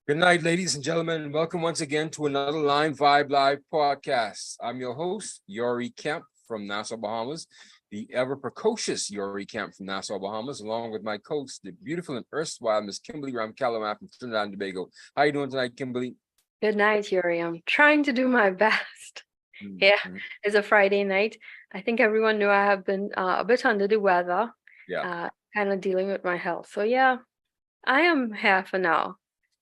Good night, ladies and gentlemen. Welcome once again to another Line Vibe Live podcast. I'm your host, Yori Kemp from Nassau, Bahamas, the ever precocious Yori Kemp from Nassau, Bahamas, along with my co-host, the beautiful and erstwhile Miss Kimberly Ramkalamath from Trinidad and Tobago. How you doing tonight, Kimberly? Good night, Yuri. I'm trying to do my best. Yeah, Mhm. it's a Friday night. I think everyone knew I have been a bit under the weather, Yeah, kind of dealing with my health. So yeah, I am here for now.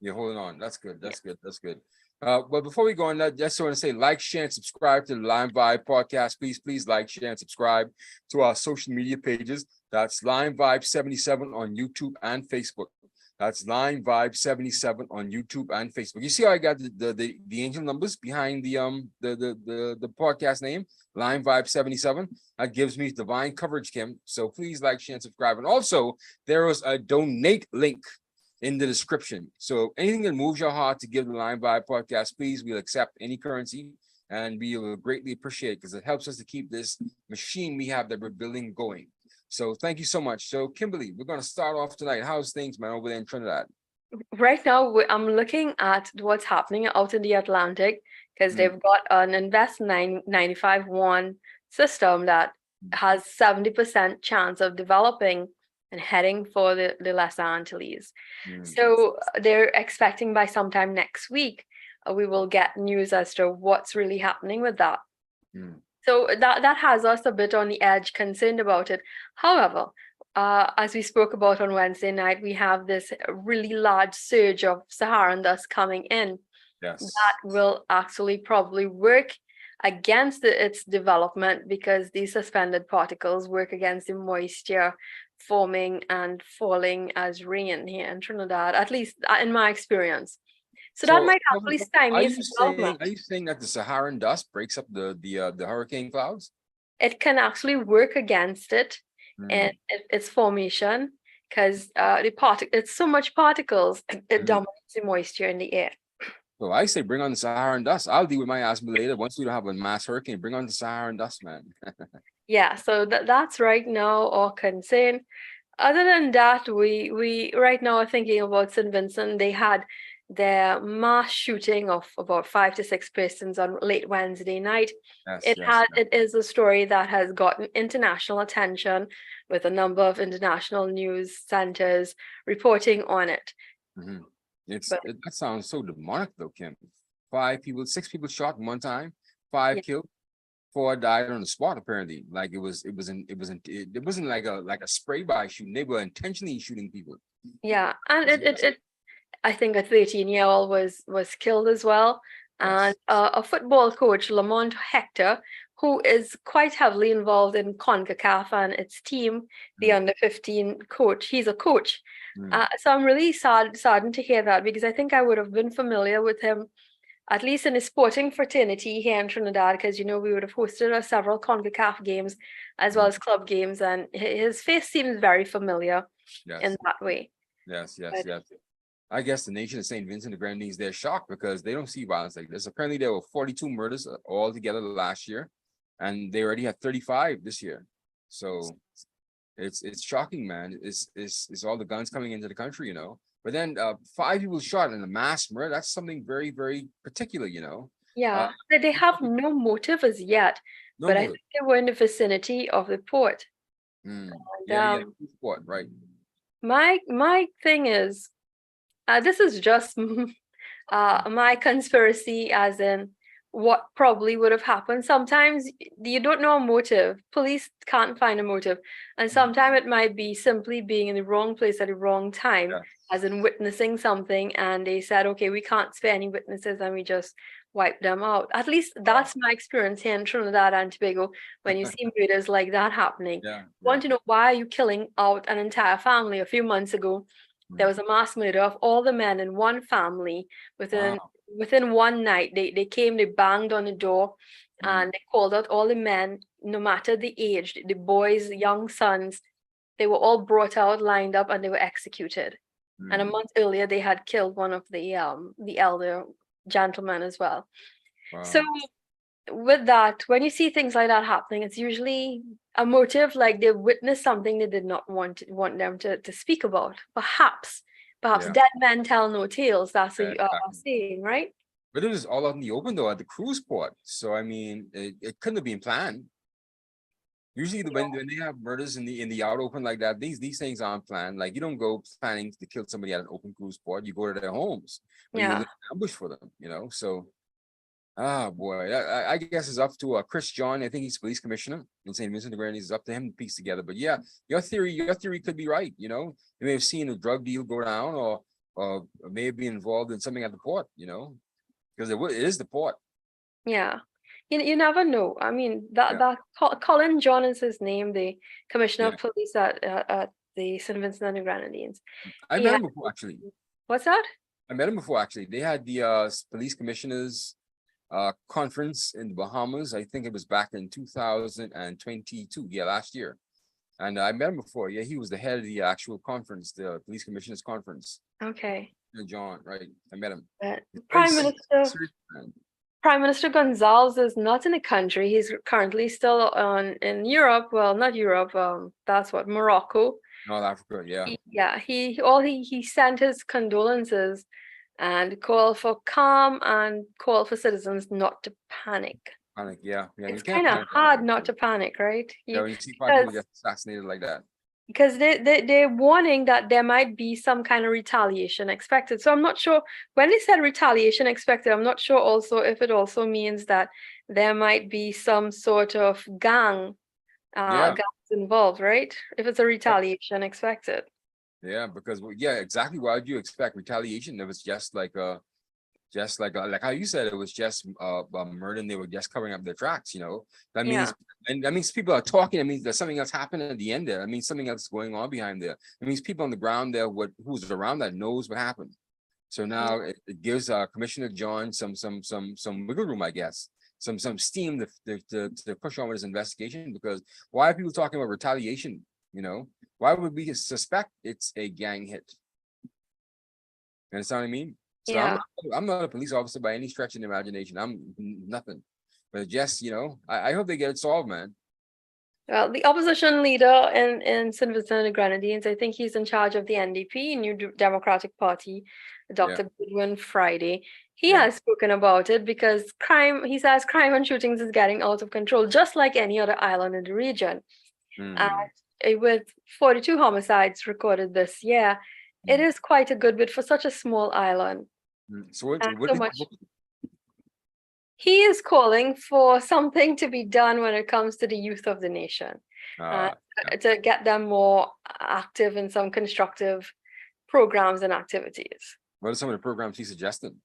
you're holding on. That's good. Yeah. That's good. That's good. But before we go on, I just want to say like, share, and subscribe to the Line Vibe podcast. Please like, share, and subscribe to our social media pages. That's Line Vibe 77 on YouTube and Facebook. That's Line Vibe 77 on YouTube and Facebook. You see how I got the angel numbers behind the podcast name, Line Vibe 77. That gives me divine coverage, Kim. So please like, share, and subscribe. And also, there is a donate link in the description. So anything that moves your heart to give the Line Vibe podcast, please, we'll accept any currency and we will greatly appreciate because it helps us to keep this machine we have that we're building going. So thank you so much. So Kimberly, we're going to start off tonight. How's things, man, over there in Trinidad? Right now, I'm looking at what's happening out in the Atlantic because Mm, they've got an Invest 995-1 system that has 70% chance of developing and heading for the Lesser Antilles. mm, So they're expecting by sometime next week, we will get news as to what's really happening with that. mm. So that has us a bit on the edge, concerned about it. However, as we spoke about on Wednesday night, we have this really large surge of Saharan dust coming in that Yes. will actually probably work against its development because these suspended particles work against the moisture forming and falling as rain here in Trinidad, at least in my experience. So that So might actually stymie its development. are you saying that the Saharan dust breaks up the hurricane clouds? It can actually work against it and Mm, its formation because it's so much particles, it mhm. dominates the moisture in the air. So I say bring on the Saharan dust. I'll deal with my asthma later. Once we don't have a mass hurricane, bring on the Saharan dust, man. Yeah, so that's right now our concern. Other than that, we right now are thinking about St. Vincent. They had their mass shooting of about 5 to 6 persons on late Wednesday night. Yes, yes, yes. It is a story that has gotten international attention with a number of international news centers reporting on it. Mhm. But That sounds so demonic though, Kim. 5 people, 6 people shot in one time, five yeah, killed, four died on the spot. Apparently, like it wasn't like a spray by shooting. They were intentionally shooting people. yeah, and That's interesting. I think a 13-year-old was killed as well, and Yes. a football coach, Lamont Hector, who is quite heavily involved in CONCACAF and its team, the Mm, under 15 coach. He's a coach. mm, So I'm really saddened to hear that because I think I would have been familiar with him, at least in his sporting fraternity here in Trinidad, because we would have hosted several CONCACAF games as well mm. as club games, and his face seems very familiar in Yes, that way. yes, yes, But yes. I guess the nation of St. Vincent and the Grenadines, they're shocked because they don't see violence like this. Apparently, there were 42 murders altogether last year, and they already had 35 this year. So it's shocking, man. It's all the guns coming into the country, you know. But then 5 people shot in a mass murder. That's something very, very particular, you know. Uh, yeah, they have no motive as yet, no but I think motive. they were in the vicinity of the port. And Yeah, yeah. What? Right. my thing is, this is just my conspiracy, as in what probably would have happened. Sometimes you don't know a motive. Police can't find a motive, and sometimes it might be simply being in the wrong place at the wrong time, Yeah. as in witnessing something, and they said, okay, we can't spare any witnesses, and we just wipe them out. At least Wow. that's my experience here in Trinidad and Tobago. When you see murders like that happening, Yeah. want Yeah. to know why are you killing out an entire family? A few months ago, there Mm. was a mass murder of all the men in one family within Wow. within one night. They came, they banged on the door, Mm, and they called out all the men, no matter the age, the boys, the young sons. They were all brought out, lined up, and they were executed. And a mm. month earlier, they had killed one of the elder gentlemen as well. So Wow. with that, when you see things like that happening, it's usually a motive, like they witnessed something they did not want them to speak about. Perhaps perhaps Yeah. dead men tell no tales. That's Yeah, a exactly. saying, right? But it was all out in the open though at the cruise port. So I mean, it couldn't have been planned. Usually, when they have murders in the out open like that, these things aren't planned. Like you don't go planning to kill somebody at an open cruise port. You go to their homes, or you lay Yeah. an ambush for them. So ah boy, I guess it's up to Chris John. I think he's police commissioner in St. Vincent and the Grenadines. It's up to him to piece together. But yeah, your theory could be right. You may have seen a drug deal go down, or may have been involved in something at the port. Because it is the port. Yeah. You never know. I mean, Yeah, Colin John is his name, the commissioner yeah. of police at the St. Vincent and the Grenadines. I He met had, him before actually. what's that? I met him before actually. They had the police commissioners conference in the Bahamas. I think it was back in 2022. Yeah, last year. And I met him before. Yeah, he was the head of the actual conference, the police commissioners conference. Okay. John, right? I met him. Uh, He's very Prime Minister serious man. Prime Minister Gonzalez is not in the country. He's currently still in Europe. Well, not Europe. That's what Morocco. North Africa, yeah. Yeah, he sent his condolences and called for calm and called for citizens not to panic. Panic, yeah. You It's can't kind of panic that hard way. not to panic, right? Yeah, when you see five people Because get assassinated like that. they're warning that there might be some kind of retaliation expected. So I'm not sure when they said retaliation expected, I'm not sure also if it also means that there might be some sort of Yeah, gangs involved, right? If it's a retaliation expected. yeah, because yeah, exactly. Why would you expect retaliation? It was just like how you said, it was just a murder, and they were just covering up their tracks. That Yeah, means, and that means people are talking. That means there's something else happening at the end there. I mean, something else going on behind there. It means people on the ground there, who's around that knows what happened. So yeah, now it gives Commissioner John some wiggle room, I guess, some steam to push on with his investigation. Because why are people talking about retaliation? Why would we suspect it's a gang hit? You understand what I mean? So I'm yeah. not, I'm not a police officer by any stretch of the imagination. I'm nothing. But just, I hope they get it solved, man. Well, the opposition leader in St. Vincent and the Grenadines, I think he's in charge of the NDP, Democratic Party, Yeah, Dr. Goodwin Friday. He yeah. has spoken about it because he says crime and shootings is getting out of control, just like any other island in the region. And Mm, with 42 homicides recorded this year, it mm, is quite a good bit for such a small island. So what, And what so is much. He is calling for something to be done when it comes to the youth of the nation, uh, uh to get them more active in some constructive programs and activities. what are some of the programs he's suggesting?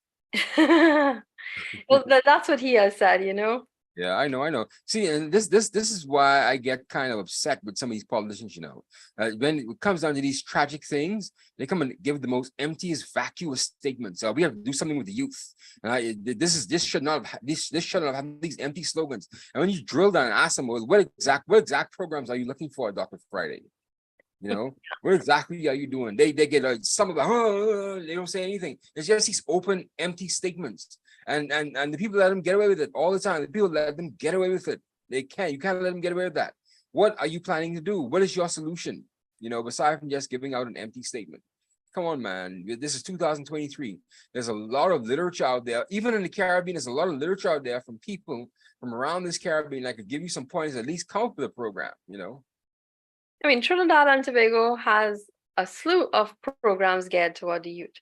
Well, that's what he has said. Yeah, I know. See, and this is why I get kind of upset with some of these politicians. When it comes down to these tragic things, they come and give the most emptiest, vacuous statements. We have to do something with the youth. And this should not have this should not have these empty slogans. And when you drill down and ask them, well, what exact programs are you looking for, Dr. Friday? What exactly are you doing? They get some of the they don't say anything. It's just these open, empty statements. And the people let them get away with it all the time. The people let them get away with it. You can't let them get away with that. What are you planning to do? What is your solution? Aside from just giving out an empty statement. Come on, man. This is 2023. There's a lot of literature out there. Even in the Caribbean, there's a lot of literature out there from people from around this Caribbean that could give you some points, at least come up with a program. I mean, Trinidad and Tobago has a slew of programs geared toward the youth,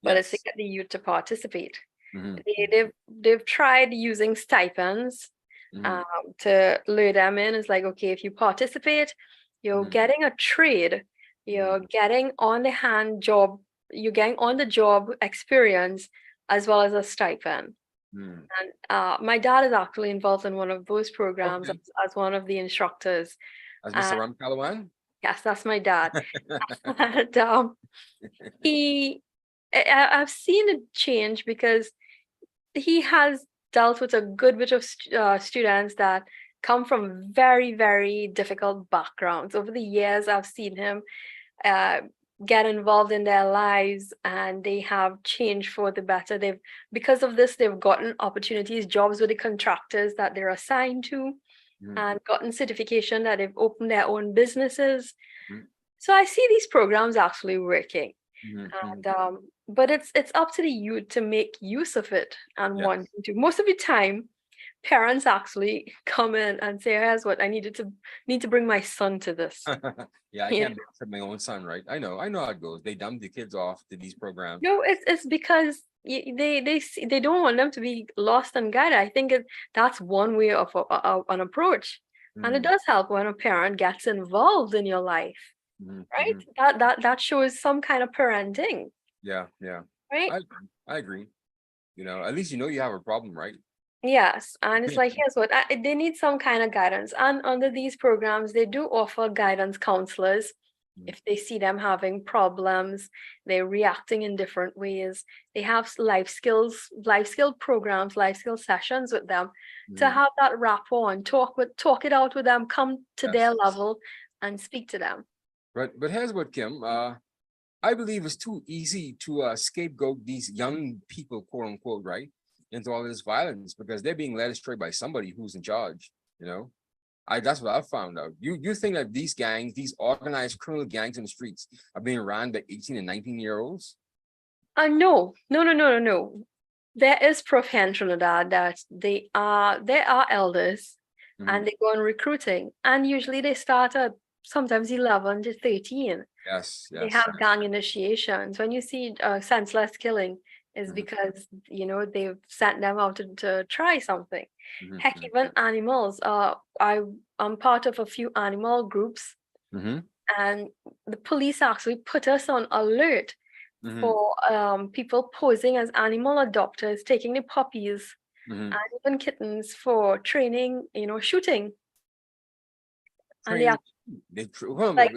but it's to Yes. get the youth to participate. Mhm, They've tried using stipends mhm, to lure them in. It's like, okay, if you participate, you're mhm, getting a trade, mhm, you're getting on the hand job, you're getting on the job experience as well as a stipend. mhm. And my dad is actually involved in one of those programs Okay. as one of the instructors. As And Mr. Ram Calawan? yes, that's my dad. And he, I've seen it change because he has dealt with a good bit of students that come from very, very difficult backgrounds. Over the years, I've seen him uh, get involved in their lives, and they have changed for the better. Because of this, they've gotten opportunities, jobs with the contractors that they're assigned to, Mhm, and gotten certification that they've opened their own businesses. mhm. So I see these programs actually working. Mhm, mhm. And but it's up to the youth to make use of it and Yeah. want to. Most of the time, parents actually come in and say, "Here's what I need to bring my son to this." Yeah, I You can't babysit my own son, right? I know how it goes. They dump the kids off to these programs. No, it's because they don't want them to be lost and guided. I think that's one way of an approach, and it Mhm, does help when a parent gets involved in your life, mhm, right? mhm. That shows some kind of parenting, Yeah, yeah. right? I agree. At least you have a problem, right? Yes, and it's like, here's what they need some kind of guidance. And under these programs, they do offer guidance counselors. Mhm, If they see them having problems, they're reacting in different ways. They have life skill programs, life skill sessions with them to mhm. have that rapport and talk it out with them, come to their Yes. level and speak to them. But here's what, Kim. I believe it's too easy to scapegoat these young people, quote unquote, right, into all this violence because they're being led astray by somebody who's in charge. You know, I that's what I've found out. You think that these gangs, these organized criminal gangs in the streets, are being run by 18 and 19-year-olds? No, no, no, no, no, no. There is proof here in Trinidad that they are elders Mhm. and they go on recruiting. And usually they start at sometimes 11 to 13. Yes, They yes, have gang initiations. When you see senseless killing, is mhm, because they've sent them out to try something. mhm, Heck, mhm, even animals. I'm part of a few animal groups, mhm, and the police actually put us on alert mhm, for people posing as animal adopters, taking the puppies mhm. and even kittens for training, shooting. And they Training. are Hold on, like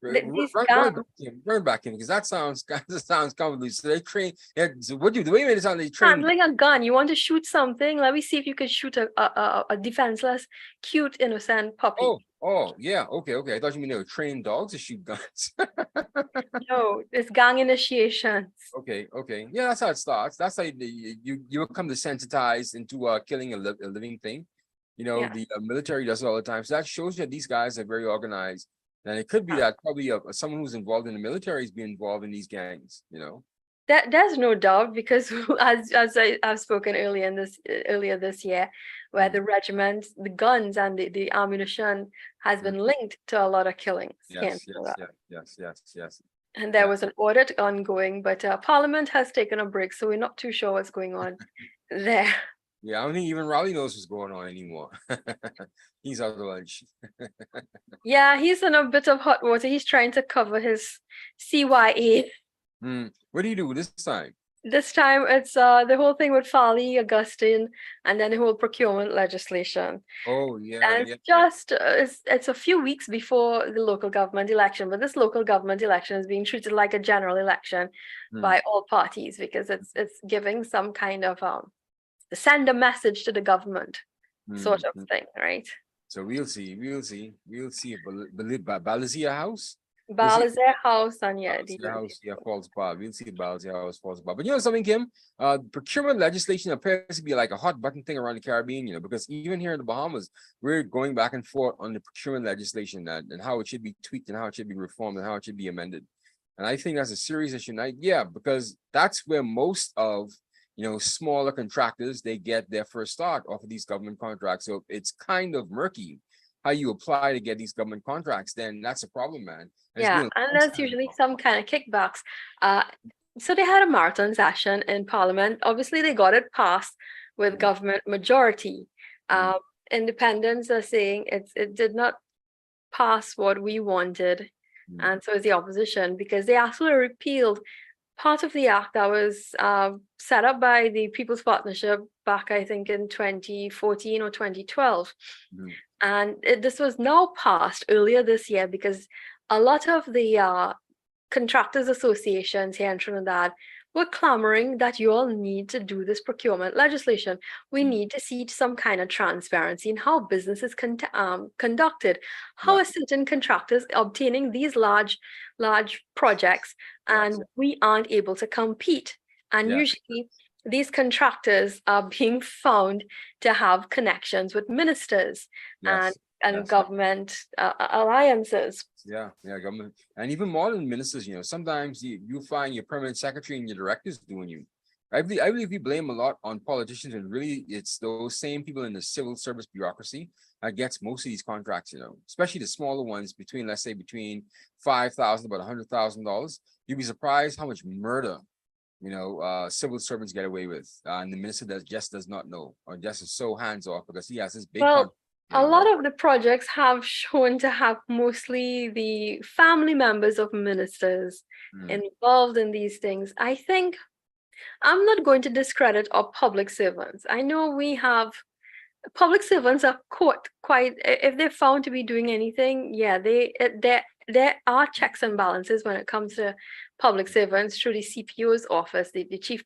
these run gangs back in, because that sounds that sounds convoluted. So they train. Yeah, so what do you? The way you made it sound, they train. handling a gun. You want to shoot something? Let me see if you can shoot a defenseless, cute, innocent puppy. Oh, yeah. Okay, okay. I thought you mean they were trained dogs to shoot guns. No, it's gang initiations. Okay, okay. Yeah, that's how it starts. That's how you become desensitized into killing a living thing. Yeah. The military does it all the time. So that shows you that these guys are very organized. And it could be that probably someone who's involved in the military is being involved in these gangs. There's no doubt because I've spoken earlier this year, where Mm. the regiment, the guns and the ammunition has Mm. been linked to a lot of killings here in Yes, yes, Trinidad. yes, yes, yes, yes. And there Yeah. was an audit ongoing, but Parliament has taken a break, so we're not too sure what's going on there. Yeah, I don't think even Raleigh knows what's going on anymore. He's out of lunch. Yeah, he's in a bit of hot water. He's trying to cover his CYA. What do you do this time? This time it's the whole thing with Farley, Augustine, and then the whole procurement legislation. Oh, yeah, And yeah. it's a few weeks before the local government election, but this local government election is being treated like a general election Mm, by all parties because it's giving some kind of send a message to the government sort mm, of mm. thing, right? So we'll see. We'll see if Balazia House. We'll Bal see is their house, and yeah, Balazia House, yeah, falls apart. We'll see if Balazia House falls apart. But you know something, Kim? Procurement legislation appears to be like a hot button thing around the Caribbean, because even here in the Bahamas, we're going back and forth on the procurement legislation and how it should be tweaked and how it should be reformed and how it should be amended. And I think that's a serious issue. Yeah, because that's where most of smaller contractors they get their first start off of these government contracts. So it's kind of murky how you apply to get these government contracts. Then that's a problem, man. It's yeah, been a and long there's time. usually some kind of kickbacks. Uh, so they had a marathon session in Parliament. Obviously, they got it passed with Mm, government majority. mm, Um, Independents are saying it did not pass what we wanted, mm, and so is the opposition because they actually repealed part of the act that was set up by the People's Partnership back, I think, in 2014 or 2012. mm. And this was now passed earlier this year because a lot of the contractors associations here in Trinidad were clamoring that you all need to do this procurement legislation. We Mm. need to see some kind of transparency in how business is conducted. How Yeah. are certain contractors obtaining these large projects Yes. and we aren't able to compete? And Yeah. usually these contractors are being found to have connections with ministers and Yes. and government alliances. Yeah, government, and even more than ministers. Sometimes you find your permanent secretary and your directors doing you. I believe we blame a lot on politicians, and really it's those same people in the civil service bureaucracy that gets most of these contracts. Especially the smaller ones between, let's say, between 5,000 about $100,000. You'd be surprised how much murder civil servants get away with, and the minister just does not know, or just is so hands off because he has this big Well, a right? lot of the projects have shown to have mostly the family members of ministers involved in these things. I think I'm not going to discredit our public servants. I know we have public servants are caught quite if they're found to be doing anything. Yeah, there are checks and balances when it comes to public servants through the CPO's office, the chief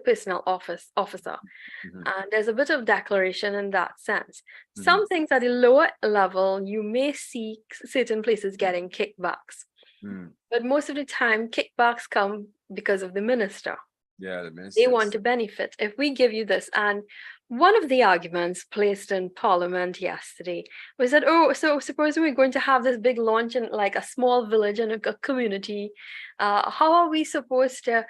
personnel officer. And there's a bit of declaration in that sense. Some things at the lower level, you may see certain places getting kickbacks. But most of the time, kickbacks come because of the minister. Yeah, the minister. They want to benefit. If we give you this, and one of the arguments placed in Parliament yesterday was that, so suppose we're going to have this big launch in like a small village and a community. How are we supposed to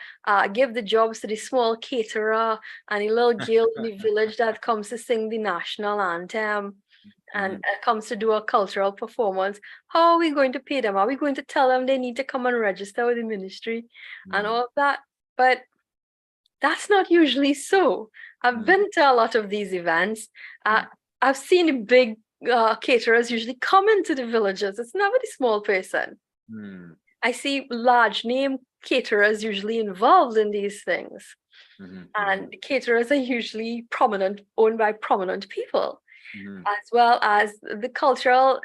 give the jobs to the small caterer and a little girl in the village that comes to sing the national anthem and comes to do a cultural performance? How are we going to pay them? Are we going to tell them they need to come and register with the ministry and all of that? But that's not usually so. I've been to a lot of these events. I've seen big caterers usually come into the villages. It's never the small person. I see large name caterers usually involved in these things. And the caterers are usually prominent, owned by prominent people, as well as the cultural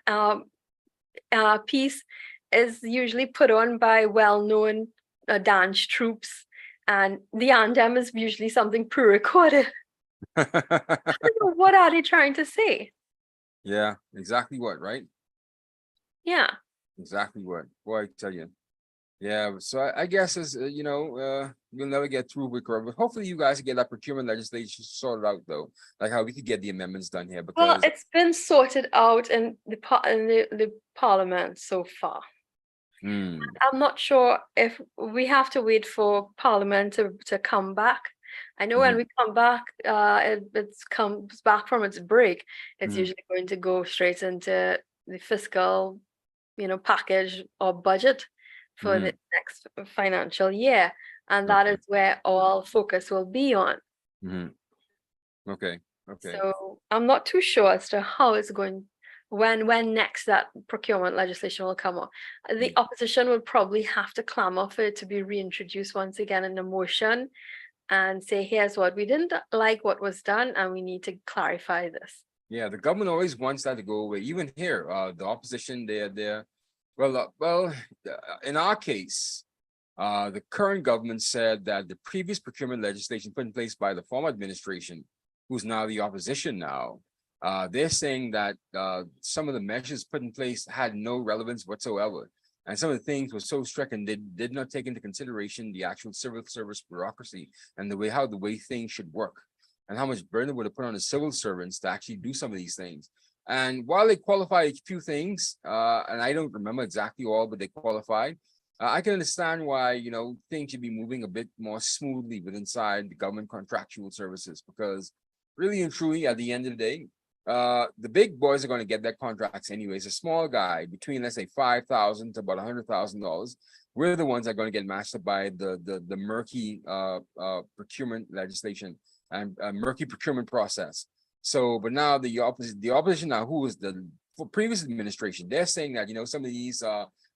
piece is usually put on by well-known dance troupes. And the anthem is usually something pre-recorded. I don't know, what are they trying to say? Yeah, exactly what, right? Yeah. Exactly what. Boy, I tell you. Yeah, so I guess as we'll never get through with Corona, but hopefully you guys get that procurement legislation sorted out, though, like how we could get the amendments done here. Well, Because it's been sorted out in the parliament so far. I'm not sure if we have to wait for Parliament to come back. I know when we come back, it comes back from its break. It's usually going to go straight into the fiscal, package or budget for the next financial year, and that is where all focus will be on. Okay. So I'm not too sure as to how it's going. When next that procurement legislation will come up. The opposition will probably have to clamor for it to be reintroduced once again in the motion and say, here's what we didn't like what was done, and we need to clarify this. Yeah, the government always wants that to go away. Even here, the opposition, they're in our case, the current government said that the previous procurement legislation put in place by the former administration, who's now the opposition now, they're saying that some of the measures put in place had no relevance whatsoever. And some of the things were so strict and they did not take into consideration the actual civil service bureaucracy and the way things should work, and how much burden would have put on the civil servants to actually do some of these things. And while they qualify a few things, and I don't remember exactly all, but they qualified, I can understand why, things should be moving a bit more smoothly inside the government contractual services, because really and truly, at the end of the day, the big boys are going to get their contracts anyways. A small guy between, let's say, $5,000 to about $100,000, we're the ones that are going to get matched up by the murky procurement legislation and murky procurement process. So, but now the opposition now, who was the previous administration, they're saying that some of these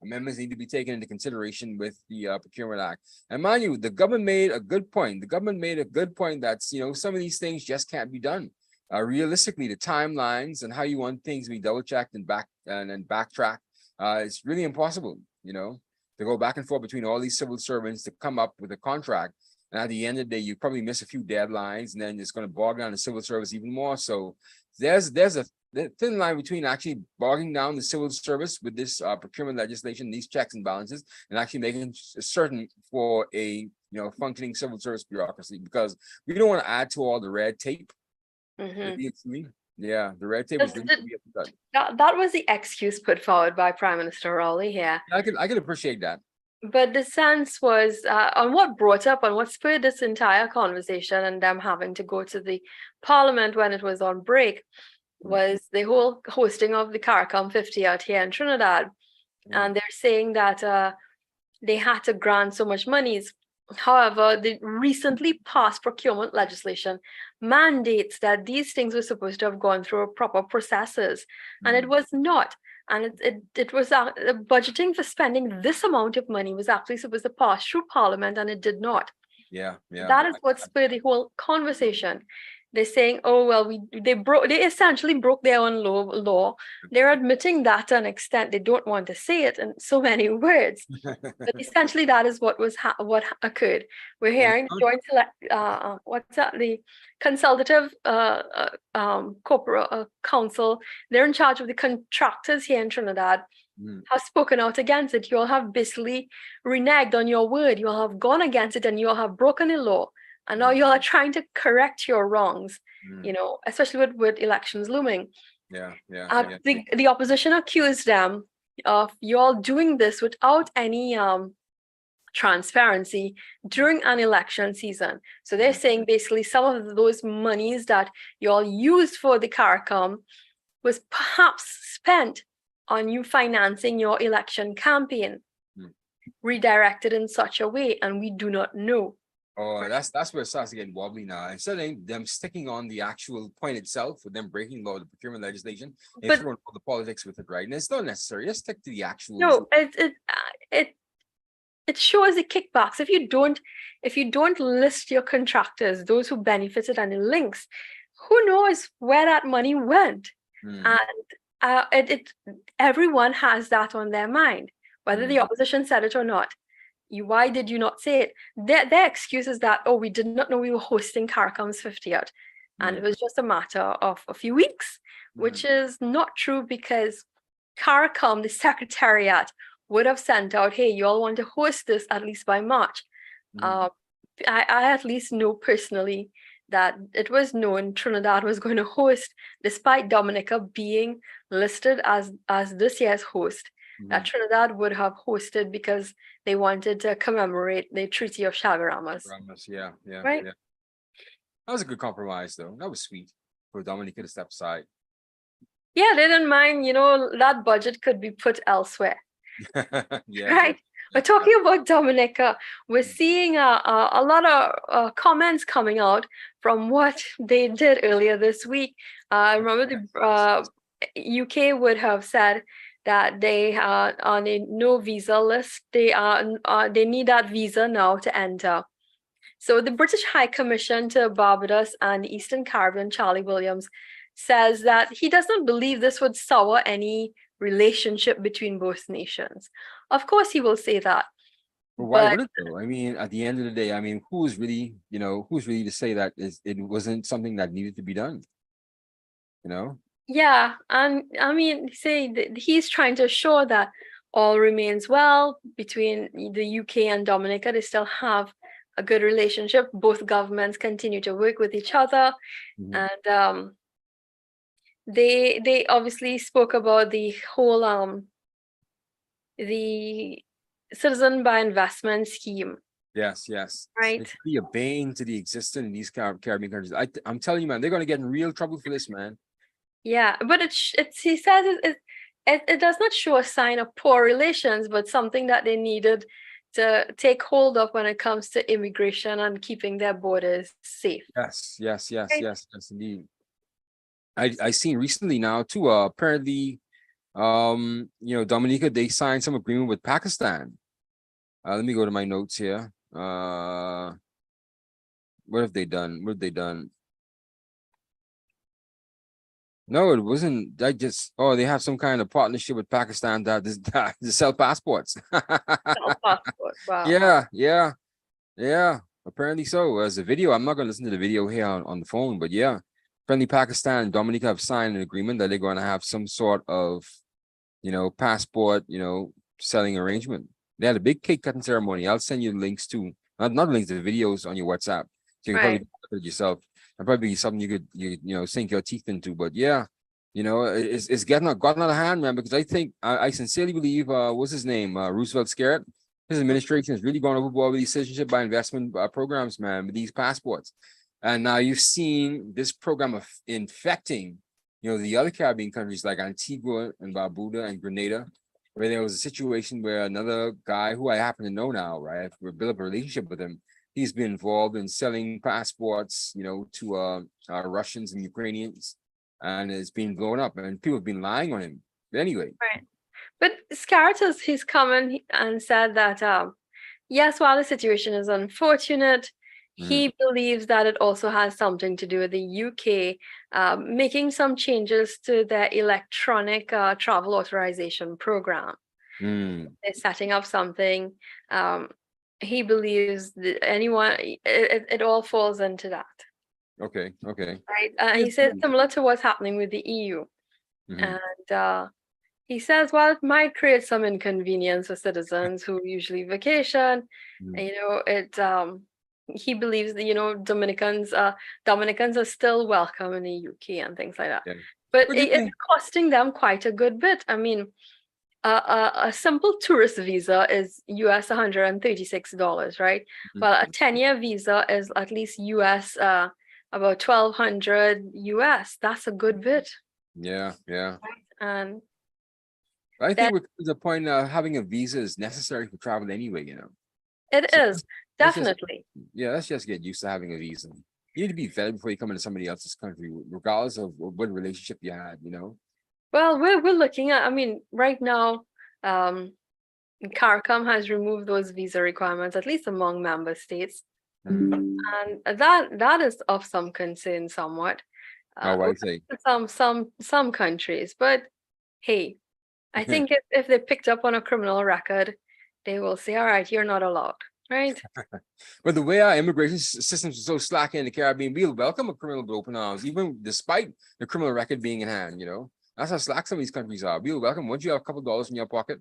amendments need to be taken into consideration with the Procurement Act. And mind you, the government made a good point. The government made a good point that some of these things just can't be done. Realistically, the timelines and how you want things to be double checked and backtrack, it's really impossible, to go back and forth between all these civil servants to come up with a contract. And at the end of the day, you probably miss a few deadlines, and then it's going to bog down the civil service even more. So there's a thin line between actually bogging down the civil service with this procurement legislation, these checks and balances, and actually making certain for a functioning civil service bureaucracy, because we don't want to add to all the red tape. Yeah, the red tape That's was really the- be upset. that was the excuse put forward by Prime Minister Rowley here. I can appreciate that. But the sense was on what brought up, on what spurred this entire conversation and them having to go to the parliament when it was on break was the whole hosting of the CARICOM 50 out here in Trinidad. And they're saying that they had to grant so much monies. However, the recently passed procurement legislation mandates that these things were supposed to have gone through proper processes, and it was not. And it was budgeting for spending this amount of money was actually supposed to pass through Parliament, and it did not. Yeah, yeah. That is what spurred the whole conversation. They're saying, "Oh well, they essentially broke their own law. They're admitting that to an extent. They don't want to say it in so many words, but essentially that is what was what occurred. We're hearing joint what's that? The consultative corporate council. They're in charge of the contractors here in Trinidad. Have spoken out against it. You all have basically reneged on your word. You all have gone against it, and you all have broken the law. And now you all are trying to correct your wrongs. You know, especially with elections looming. Yeah. The opposition accused them of you all doing this without any transparency during an election season. So they're saying basically some of those monies that you all used for the CARICOM was perhaps spent on you financing your election campaign, redirected in such a way, and we do not know. Oh, that's where it starts to get wobbly now. Instead of them sticking on the actual point itself, with them breaking law, the procurement legislation, they throw all the politics with it, right? And it's not necessary. Just stick to the actual. No, it shows the kickbacks. If you don't list your contractors, those who benefited, and the links, who knows where that money went? And everyone has that on their mind, whether the opposition said it or not. Why did you not say it? Their excuse is that, oh, we did not know we were hosting CARICOM's 50th, and it was just a matter of a few weeks, which is not true, because CARICOM, the secretariat, would have sent out, hey, you all want to host this at least by March. I at least know personally that it was known Trinidad was going to host, despite Dominica being listed as this year's host. That Trinidad would have hosted because they wanted to commemorate the Treaty of Chaguaramas. Yeah. Right? Yeah. That was a good compromise, though. That was sweet for Dominica to step aside. Yeah, they didn't mind, that budget could be put elsewhere. Yeah. Right. But talking about Dominica, we're seeing a lot of comments coming out from what they did earlier this week. I remember the UK would have said that they are on a no visa list. They need that visa now to enter. So the British High Commission to Barbados and the Eastern Caribbean, Charlie Williams, says that he does not believe this would sour any relationship between both nations. Of course, he will say that. But why would it though? I mean, at the end of the day, I mean, who's really to say that it wasn't something that needed to be done? Yeah, and I mean, he's trying to assure that all remains well between the UK and Dominica. They still have a good relationship. Both governments continue to work with each other, and they obviously spoke about the whole the citizen by investment scheme. Yes. Right. It's be a bane to the existence in these Caribbean countries. I'm telling you, man, they're gonna get in real trouble for this, man. Yeah, but he says it does not show a sign of poor relations, but something that they needed to take hold of when it comes to immigration and keeping their borders safe. Yes, indeed. I seen recently now too. Apparently, Dominica, they signed some agreement with Pakistan. Let me go to my notes here. What have they done? No, it wasn't. They have some kind of partnership with Pakistan that to sell passports. Wow. Yeah. Apparently so. As a video, I'm not going to listen to the video here on the phone, but yeah. Apparently Pakistan and Dominica have signed an agreement that they're going to have some sort of, passport, selling arrangement. They had a big cake cutting ceremony. I'll send you links too. Not links, the videos on your WhatsApp. So you can probably look at it yourself. That'd probably be something you could sink your teeth into. But yeah, it's gotten out of hand, man. Because I sincerely believe what's his name, Roosevelt Scarrett. His administration is really going overboard with these citizenship by investment programs, man, with these passports. And now you've seen this program of infecting, the other Caribbean countries like Antigua and Barbuda and Grenada, where there was a situation where another guy who I happen to know now, right, we built up a relationship with him. He's been involved in selling passports, to Russians and Ukrainians, and it's been blown up, and people have been lying on him. But anyway, Right. But Scartus, he's come and said that yes, while the situation is unfortunate, he believes that it also has something to do with the UK making some changes to their electronic travel authorization program. They're setting up something. He believes that it all falls into that. Okay. Right. He says similar to what's happening with the EU. And he says, well, it might create some inconvenience for citizens who usually vacation. He believes that, Dominicans are still welcome in the UK and things like that. Yeah. But it's costing them quite a good bit. I mean, a simple tourist visa is US $136, right? Well, a 10-year visa is at least US about $1,200 US. That's a good bit. Yeah. Right? And I think we're to the point having a visa is necessary for travel anyway, It is, definitely. Let's just get used to having a visa. You need to be vetted before you come into somebody else's country, regardless of what relationship you had, Well, we're looking at, I mean, right now, CARICOM has removed those visa requirements, at least among member states. And that is of some concern somewhat. Some countries, but hey, I think if they picked up on a criminal record, they will say, all right, you're not allowed, right? But the way our immigration systems are so slack in the Caribbean, we'll welcome a criminal with open arms, even despite the criminal record being in hand, That's how slack some of these countries are. We'll welcome once you have a couple of dollars in your pocket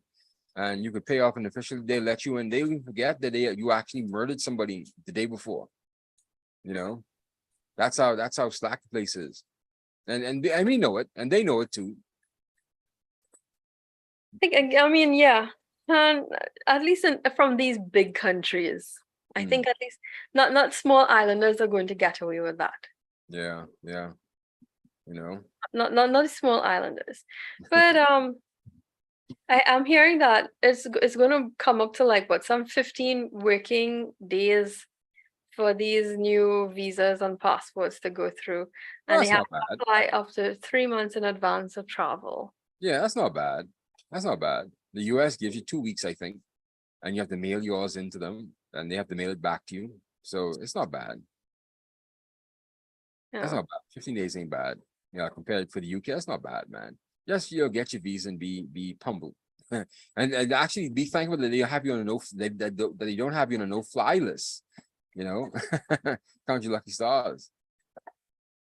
and you could pay off an official, they let you in. They even forget that you actually murdered somebody the day before. That's how slack the place is. And we know it, and they know it too. I mean, yeah. And at least from these big countries, I think at least not small islanders are going to get away with that. Yeah. Not small islanders, but I'm hearing that it's going to come up to like some 15 working days for these new visas and passports to go through, and they have to apply up to 3 months in advance of travel. Yeah, that's not bad. The US gives you 2 weeks, I think, and you have to mail yours into them, and they have to mail it back to you. So it's not bad. Yeah. That's not bad. 15 days ain't bad. Compared for the UK, that's not bad, man. Just get your visa and be humble, and actually be thankful that they have you on a that they don't have you on a no-fly list. Count your lucky stars.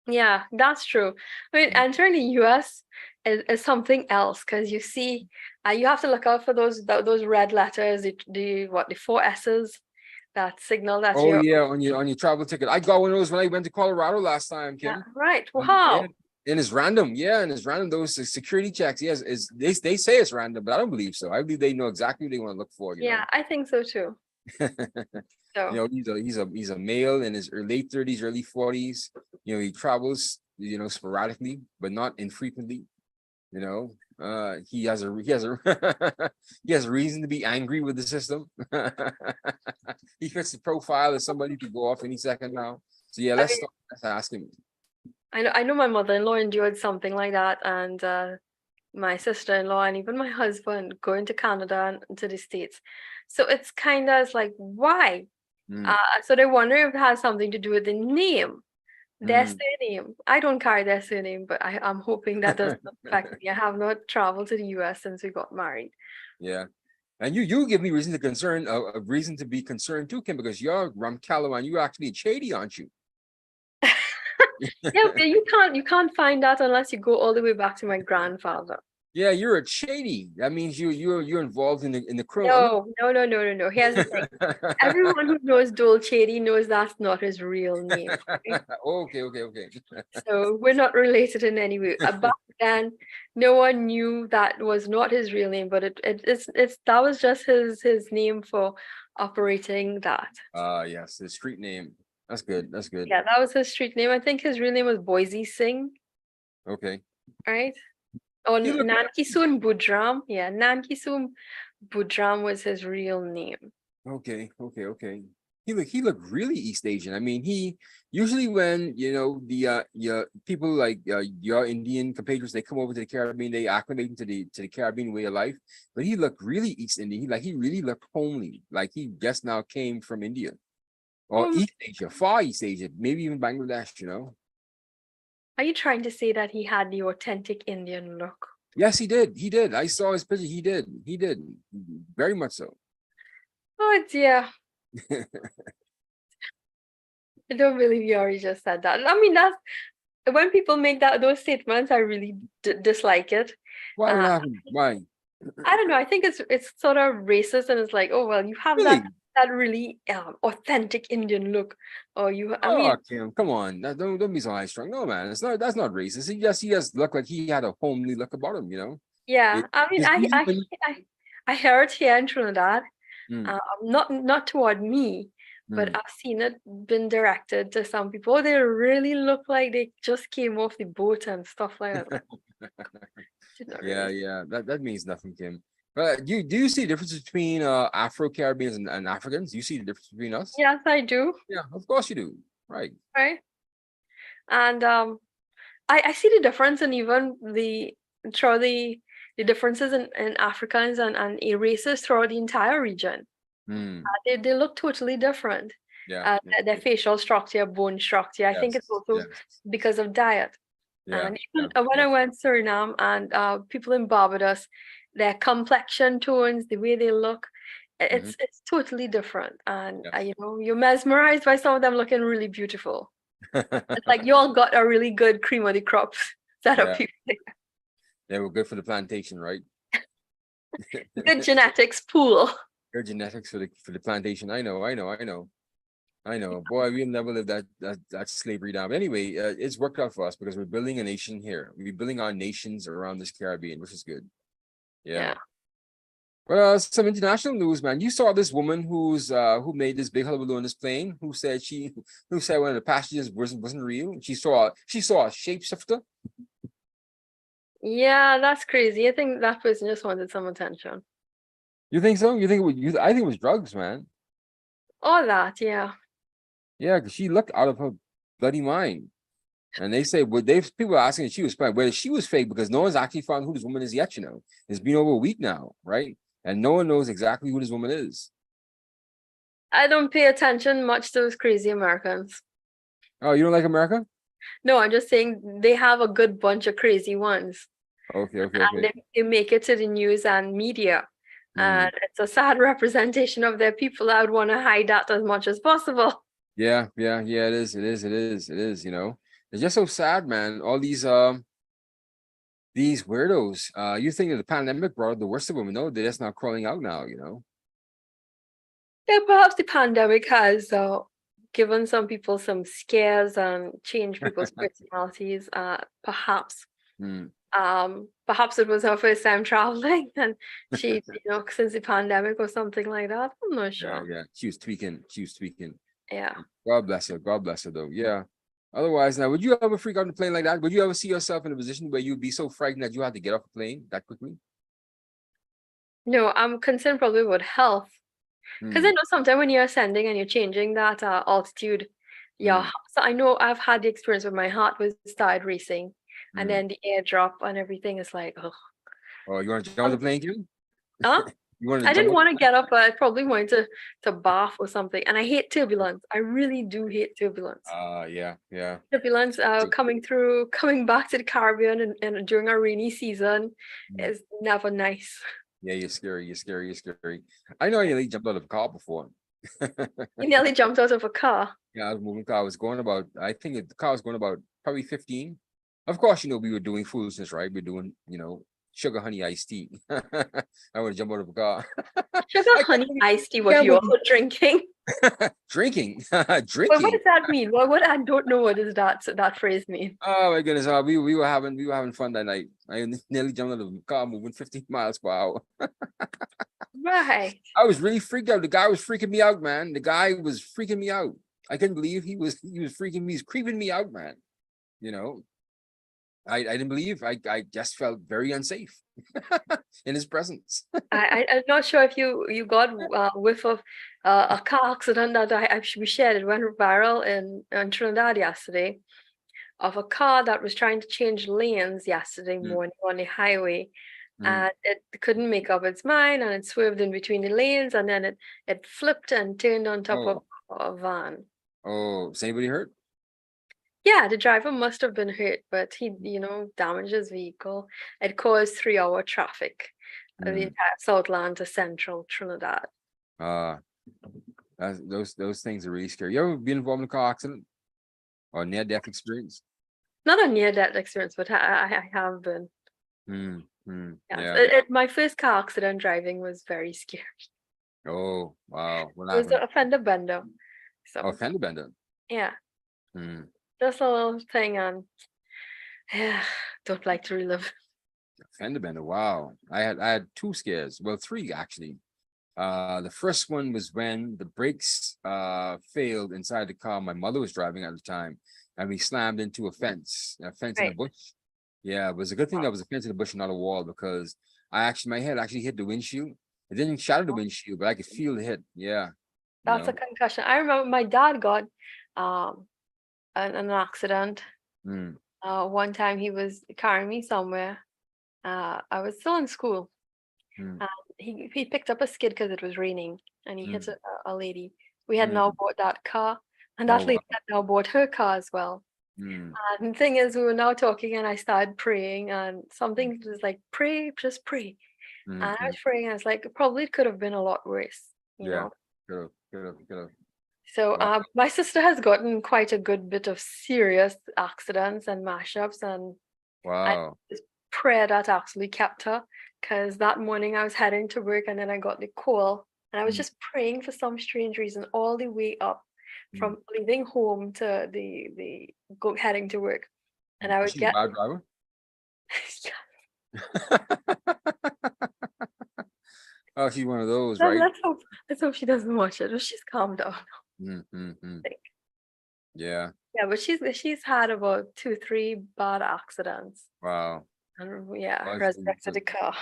Yeah, that's true. I mean, entering the US is something else, because you see, you have to look out for those red letters, the 4 S's that signal that you're on your travel ticket. I got one of those when I went to Colorado last time, Kim. Yeah, right. Wow. And it's random. Yeah, and it's random. Those security checks. Yes, they say it's random, but I don't believe so. I believe they know exactly what they want to look for. Yeah, I think so too. So he's a male in his late 30s, early 40s. He travels, sporadically, but not infrequently. He has a he has a reason to be angry with the system. He fits the profile of somebody who could go off any second now. So yeah, let's ask him. I know my mother-in-law endured something like that, and my sister-in-law and even my husband going to Canada and to the States. So it's kind of like, why? So they wonder if it has something to do with the name, their surname. I don't carry their surname, but I'm hoping that doesn't affect me. I have not traveled to the US since we got married. Yeah. And you give me reason to be concerned too, Kim, because you're Ramcallo and you're actually Chady, aren't you? Yeah, you can't find that unless you go all the way back to my grandfather. Yeah, you're a shady. That means you're involved in the criminal. No. Here's the thing. Everyone who knows Dolce knows that's not his real name. Right? Okay. So we're not related in any way. Back then, no one knew that was not his real name, but it's that was just his name for operating that. Yes, the street name. That's good. That's good. Yeah, that was his street name. I think his real name was Boise Singh, Okay. right? Or He looked Nankisoon Budram. Yeah, Nankisoon Budram was his real name. okay. He looked really East Asian. I mean, he usually when the people like your Indian compatriots, they come over to the Caribbean, they acclimate to the Caribbean way of life. But he looked really East Indian. He really looked homely, like he just now came from India or Um, East Asia, Far East Asia, maybe even Bangladesh. are you trying to say that he had the authentic Indian look? Yes, he did. He did. I saw his picture. He did. He did. Very much so. Oh dear. I don't believe you already just said that. I mean, that's when people make those statements, I really dislike it. Why would Uh, happen? Why? I don't know. I think it's sort of racist, and it's like, oh well, you have Really? that really authentic Indian look, or you. I Oh, mean, Kim, come on. Don't be so high strung. No, man. That's not racist. He just looked like he had a homely look about him. yeah. It, I mean, it's usually when I heard here in Trinidad, mm, not toward me, but mm. I've seen it been directed to some people. They really look like they just came off the boat and stuff like that. Like, did not Yeah, really. yeah. That means nothing, Kim. But do you see the difference between Afro-Caribbeans and Africans? Do you see the difference between us? Yes, I do. Yeah, of course you do. Right. Right. And I see the difference in even throughout the differences in Africans and races throughout the entire region. Mm, They look totally different. yeah, yeah. Their facial structure, bone structure. I think it's Yes, also yes. because of diet. Yeah, And yeah, even when yeah. I went to Suriname and people in Barbados, their complexion tones, the way they look, Mhm. it's totally different. And Yes. you're mesmerized by some of them looking really beautiful. It's like you all got a really good cream of the crop set of Yeah, people. they were good for the plantation, right? Good genetics pool. Good genetics for the plantation. I know. Boy, we'll never live that slavery down. But anyway, it's worked out for us because we're building a nation here. We're building our nations around this Caribbean, which is good. Yeah. Yeah. Well, some international news, man. You saw this woman who made this big hullabaloo on this plane, who said one of the passengers wasn't real. She saw a shapeshifter. Yeah, that's crazy. I think that person just wanted some attention. You think so? You think it was I think it was drugs, man. All that, yeah. Yeah, because she looked out of her bloody mind. And they say, people are asking if she was fake, whether she was fake because no one's actually found who this woman is yet. It's been over a week now, right? And no one knows exactly who this woman is. I don't pay attention much to those crazy Americans. Oh, you don't like America? No, I'm just saying they have a good bunch of crazy ones. And Okay. they make it to the news and media. Hmm. And it's a sad representation of their people. I would want to hide that as much as possible. Yeah. It is. It's just so sad, man. All these weirdos. You think that the pandemic brought the worst of them? No, they're just now crawling out now. Yeah, perhaps the pandemic has given some people some scares and changed people's personalities. Perhaps. Hmm. Perhaps it was her first time traveling and she, since the pandemic or something like that. I'm not Yeah, sure. yeah. She was tweaking. Yeah. God bless her. God bless her, though. Yeah. Otherwise, now, would you ever freak out on a plane like that? Would you ever see yourself in a position where you'd be so frightened that you had to get off a plane that quickly? No, I'm concerned probably with health. Because I Hmm. know sometimes when you're ascending and you're changing that altitude, Hmm. yeah. So I know I've had the experience where my heart was started racing and Hmm. then the airdrop and everything is like, oh. Oh, you want to jump on the plane, Kim? Huh? You want to I jump didn't on want the to plane? get up, but I probably wanted to bath or something. And I hate turbulence. I really do hate turbulence. Yeah. Turbulence coming back to the Caribbean and during a rainy season Hmm. is never nice. Yeah, you're scary. You're scary. You're scary. I know I nearly jumped out of a car before. You nearly jumped out of a car. Yeah, I was moving car. I was going about, I think the car was going about probably 15. Of course, we were doing foolishness, right? We're doing, sugar honey iced tea. I want to jump out of a car. Sugar I honey iced tea, what can't you're believe drinking. drinking, What drinking. does that mean? What I don't know, what does that phrase mean? Oh my goodness! We were having fun that night. I nearly jumped out of the car moving 15 miles per hour. Right. I was really freaked out. The guy was freaking me out, man. The guy was freaking me out. I couldn't believe he was freaking me. He's creeping me out, man. You know, I didn't believe. I just felt very unsafe in his presence. I'm not sure if you got whiff of a car accident that we shared. It went viral in Trinidad yesterday, of a car that was trying to change lanes yesterday Mm, morning on the highway, mm. and it couldn't make up its mind, and it swerved in between the lanes, and then it flipped and turned on top of Oh, a van. oh, is anybody hurt? Yeah, the driver must have been hurt, but he, damaged his vehicle. It caused 3-hour traffic, the Mm. entire Southland to Central Trinidad. Uh, those things are really scary. You ever been involved in a car accident or near death experience? Not a near-death experience, but I have been. Mm, mm, Yes, yeah. my first car accident driving was very scary. Oh, wow. What It was happened? a fender bender. Oh, So fender bender. yeah, Mm. just a little thing, and yeah, don't like to relive. Fender bender. Wow. I had two scares. Well, three actually. The first one was when the brakes failed inside the car my mother was driving at the time, and we slammed into a fence in a Right. bush. Yeah, it was a good thing that was a fence in the bush and not a wall, because my head actually hit the windshield. It didn't shatter the windshield, but I could feel the hit. Yeah, you That's a know. concussion. I remember my dad got um an accident. Mm, One time he was carrying me somewhere. I was still in school. mm, And he picked up a skid because it was raining, and he hit mm, a lady. We had now mm. bought that car, and Oh that wow. lady had now bought her car as well. Mm, And the thing is, we were now talking, and I started praying, and something was like, pray, just pray. And I was mm. praying, and I was like, probably it could have been a lot worse, you Yeah. know. Could have. So Wow. my sister has gotten quite a good bit of serious accidents and mashups, and I Wow. just pray that actually kept her, because that morning I was heading to work, and then I got the call, and I was Mm, just praying for some strange reason all the way up mm. from leaving home to the go heading to work, and I Is would she a get bad driver? yeah, Oh, she's one of those, right? let's hope she doesn't watch it, but she's calmed down. Mm, mm, mm. I think. Yeah. Yeah, but she's had about 2-3 bad accidents, Wow. and yeah, Well, resurrected the car.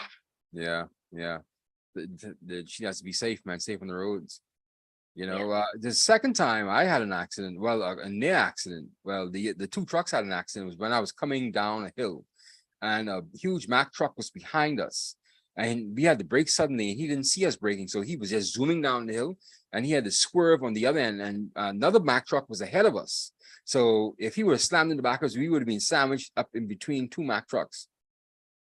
yeah, yeah. She has to be safe, man. Safe on the roads. Yeah. The second time I had an accident, well, a near accident. Well, the two trucks had an accident was when I was coming down a hill, and a huge Mack truck was behind us, and we had to brake suddenly, and he didn't see us braking, so he was just zooming down the hill, and he had to swerve on the other end, and another Mack truck was ahead of us. So if he would have slammed in the back of us, we would have been sandwiched up in between two Mack trucks.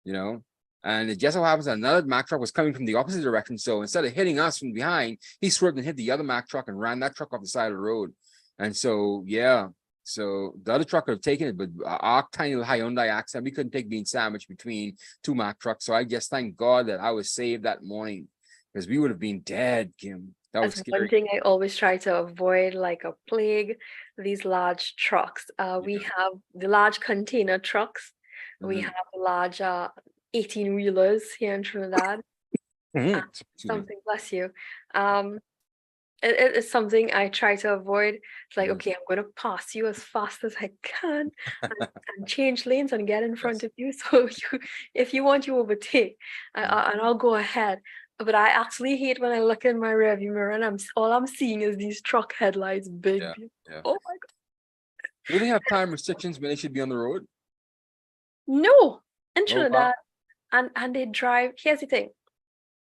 You know. And it just so happens that another Mack truck was coming from the opposite direction. So instead of hitting us from behind, he swerved and hit the other Mack truck and ran that truck off the side of the road. And so, yeah. So the other truck could have taken it, but our tiny little Hyundai accent, we couldn't take being sandwiched between two Mack trucks. So I just thank God that I was saved that morning, because we would have been dead, Kim. That was That's one scary. thing I always try to avoid, like a plague, these large trucks. We Yeah. have the large container trucks. We Mhm. have the large 18-wheelers here in Trinidad. Uh, Mhm. Excuse me. Something, bless you. Um, it is something I try to avoid. It's like, Mhm. okay, I'm going to pass you as fast as I can, and change lanes and get in front Yes. of you. So if you want, you overtake, Mhm. and I'll go ahead. But I actually hate when I look in my rearview mirror, and all I'm seeing is these truck headlights, big, Yeah. beautiful. Yeah. Oh my God. Do they have time restrictions when they should be on the road? No, in Oh, wow. Trinidad, and they drive. Here's the thing.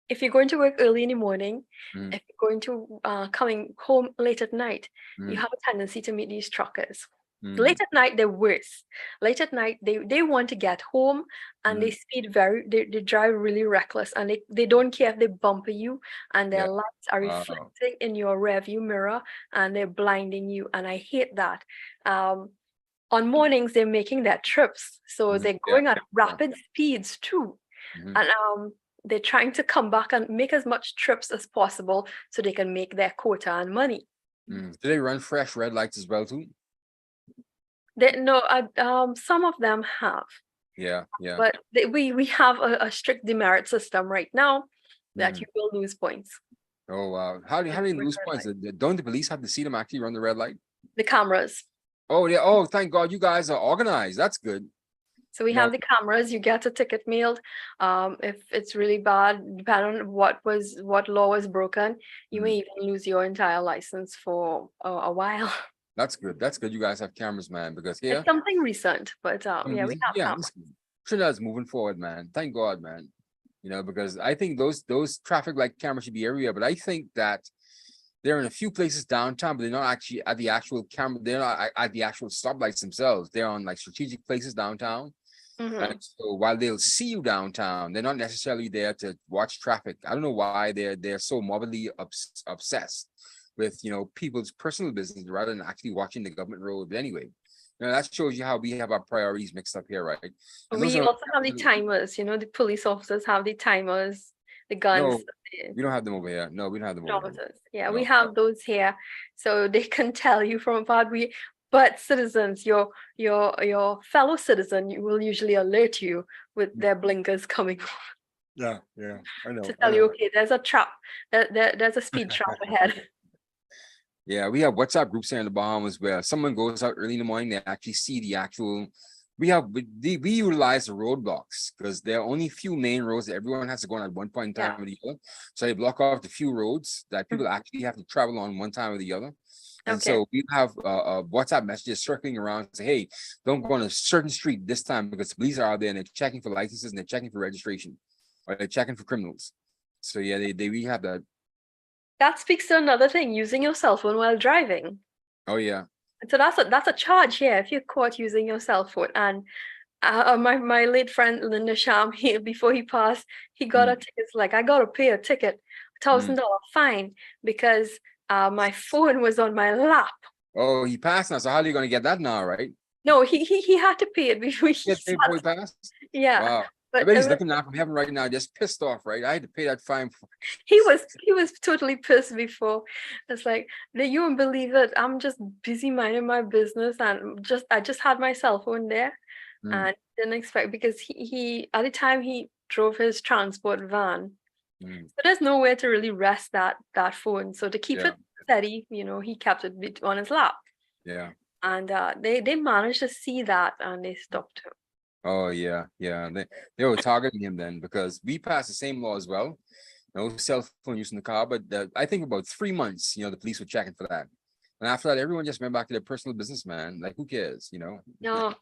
If you're going to work early in the morning, Mm, if you're going to coming home late at night, you mm, have a tendency to meet these truckers. mm, Late at night, they're worse. Late at night, they want to get home, and they mm. speed they drive really reckless, and they don't care if they bumper you, and their Yeah. lights are Wow. reflecting in your rearview mirror, and they're blinding you. And I hate that. Um, on mornings, they're making their trips, so they're Yeah. going at Yeah. rapid speeds too. Mhm. and they're trying to come back and make as much trips as possible so they can make their quota and money. Do they run fresh red lights as well too? They no, some of them have, Yeah, yeah. but we have a strict demerit system right now that Mm. you will lose points. Oh wow. How If do they you run lose red points? light. Don't the police have to see them actually run the red light? The cameras. Oh yeah. Oh, thank God you guys are organized. That's good. So we You know, have the cameras, you get a ticket mailed. If it's really bad, depending on what law was broken, you may mm, even lose your entire license for a while. that's good. That's good. You guys have cameras, man. Because It's here, something recent, but some yeah, we reason, have yeah, cameras. that's good. Trinidad's moving forward, man. Thank God, man. You know, because I think those traffic light cameras should be everywhere. But I think that they're in a few places downtown, but they're not actually at the actual camera. They're not at the actual stoplights themselves. They're on like strategic places downtown. And Hmm. so while they'll see you downtown, they're not necessarily there to watch traffic. I don't know why they're so morbidly obsessed with people's personal business rather than actually watching the government road. But anyway, that shows you how we have our priorities mixed up here, right? And those We are also have the timers, the police officers have the timers, the guns, no, the we don't have them over here. No, we don't have them over here. kilometers. Yeah, we No. have those here, so they can tell you from afar. But citizens, your fellow citizen will usually alert you with their blinkers coming Yeah, yeah, I to know, I tell you, know. okay, there's a trap, there's a speed trap ahead. Yeah, we have WhatsApp groups here in the Bahamas where someone goes out early in the morning, they actually see the actual. We utilize the roadblocks because there are only few main roads that everyone has to go on at one point in Yeah. time or the other. So they block off the few roads that people Mhm. actually have to travel on one time or the other. And Okay. so we have WhatsApp messages circling around and say, hey, don't go on a certain street this time because police are out there and they're checking for licenses and they're checking for registration or they're checking for criminals. So yeah, they really have that. That speaks to another thing, using your cell phone while driving. Oh yeah. So that's a charge here if you're caught using your cell phone. And my late friend Linda Sham, before he passed, he got a Mm, ticket. It's like, I gotta pay a ticket, mm. $1,000 fine, because my phone was on my lap. Oh, he passed now. So how are you going to get that now, right? No, he had to pay it before he Get paid before he sat. passed? Yeah, Wow. I but bet he's looking out from heaven right now, just pissed off, right? I had to pay that fine. he was totally pissed before. It's like, you won't believe it. I'm just busy minding my business, and I just had my cell phone there, Mm, and didn't expect, because he at the time he drove his transport van. mm, So there's nowhere to really rest that phone. So to keep yeah, it steady, he kept it on his lap. yeah. And they managed to see that, and they stopped him. Oh, yeah, yeah. They were targeting him then because we passed the same law as well. No cell phone use in the car, but I think about 3 months, the police were checking for that. And after that, everyone just went back to their personal business, man. Like, who cares? No,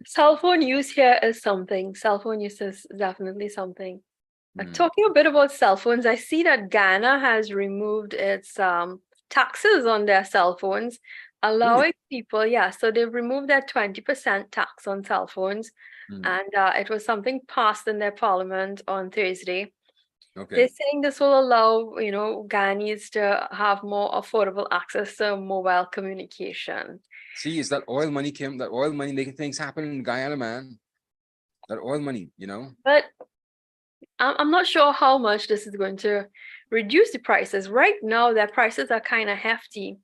cell phone use here is something. Cell phone use is definitely something. Mm, Talking a bit about cell phones, I see that Ghana has removed its taxes on their cell phones, really? allowing people, yeah, so they've removed their 20% tax on cell phones, Mm, and it was something passed in their parliament on Thursday. They're okay. saying this will allow, Ghanaians to have more affordable access to mobile communication. See, it's that oil money, Kim, that oil money making things happen in Guyana, man. That oil money. But I'm not sure how much this is going to reduce the prices. Right now, their prices are kind of hefty.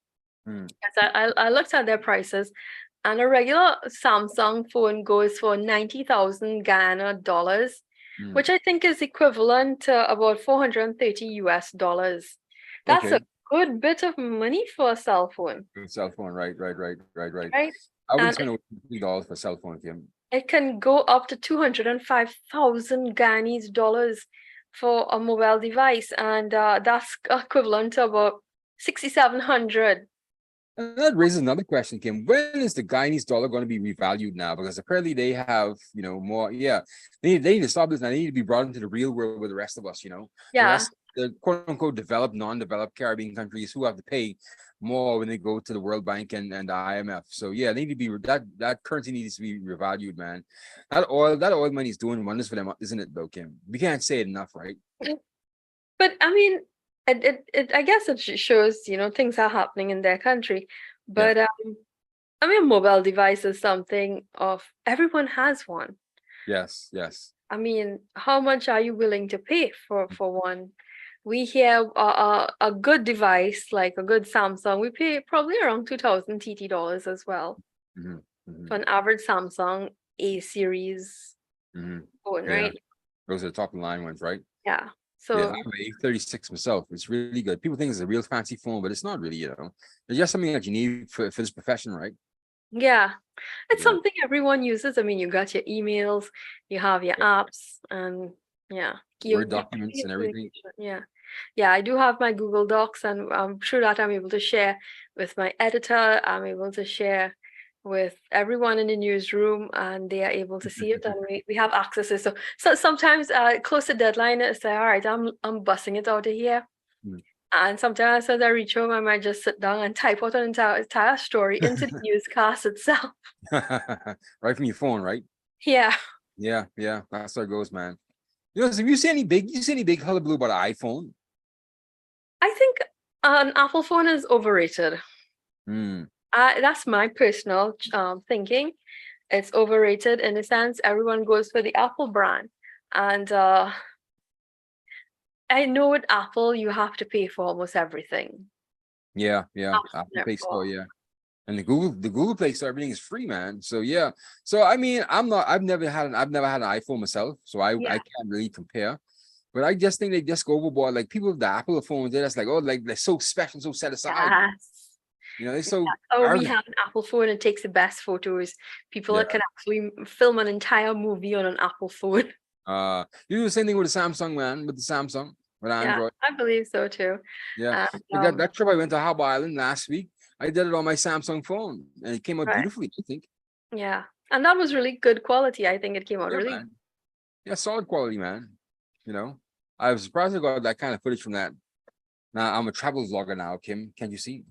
Mm, As I looked at their prices, and a regular Samsung phone goes for 90,000 Ghana dollars, mm. which I think is equivalent to about 430 US dollars. That's a Okay. good bit of money for a cell phone, Good cell phone, right. right? I wouldn't And spend over $50 for a cell phone, Kim. it can go up to 205,000 Ghanese dollars for a mobile device, and that's equivalent to about 6,700. And that raises another question, Kim. When is the Guyanese dollar going to be revalued now? Because apparently they have, more. Yeah, they need to stop this now. They need to be brought into the real world with the rest of us. The Yeah. rest, the quote unquote developed, non-developed Caribbean countries who have to pay more when they go to the World Bank and the IMF. So yeah, they need to be that currency needs to be revalued, man. That oil money is doing wonders for them, isn't it, though, Kim? We can't say it enough, right? But I mean, I guess it shows, things are happening in their country. Yeah. But I mean, mobile device is something of everyone has one. Yes. Yes. I mean, how much are you willing to pay for one? We hear a good device like a good Samsung, we pay probably around 2000 TT dollars as well Mhm, mhm, for an average Samsung A series mhm. phone, Yeah, right? those are the top of the line ones, right? Yeah. Yeah, I So have an A36 myself. It's really good. People think it's a real fancy phone, but it's not really, you know. It's just something that you need for this profession, right? yeah, it's Yeah. something everyone uses. I mean, you got your emails, you have your apps, and yeah, Word you documents your and everything. communication. Yeah. Yeah, I do have my Google Docs, and through that I'm able to share with my editor. I'm able to share with everyone in the newsroom, and they are able to see it, and we have access to it. So sometimes close to deadline, I say, all right, I'm busting it out of here. Mm. And sometimes as I reach home, I might just sit down and type out an entire story into the newscast itself. Right from your phone, right? Yeah, Yeah, yeah. That's how it goes, man. You know, so if you see any big hullabaloo about an iPhone? I think an Apple phone is overrated. Hmm. That's my personal thinking. It's overrated in a sense. Everyone goes for the Apple brand. And I know with Apple, you have to pay for almost everything. Yeah, yeah. Apple Play Store, Therefore, yeah. And the Google Play Store, everything is free, man. So yeah. So I mean, I've never had an iPhone myself, so I yeah. can't really compare. But I just think they just go overboard. Like people with the Apple phones, they're just like, oh, like they're so special, so set aside. Yes. You know, they're so Or we arrogant. have an Apple phone, it takes the best photos. People Yeah. that can actually film an entire movie on an Apple phone. You do the same thing with the Samsung, man, with the Samsung, with Yeah, Android. I believe so too. Yeah. And Like that trip I went to Harbor Island last week, I did it on my Samsung phone and it came out right. beautifully, I think. Yeah. And that was really good quality. I think it came out Yeah, really man. Yeah, solid quality, man. You know, I was surprised I got that kind of footage from that. Now I'm a travel vlogger now, Kim. Can you see?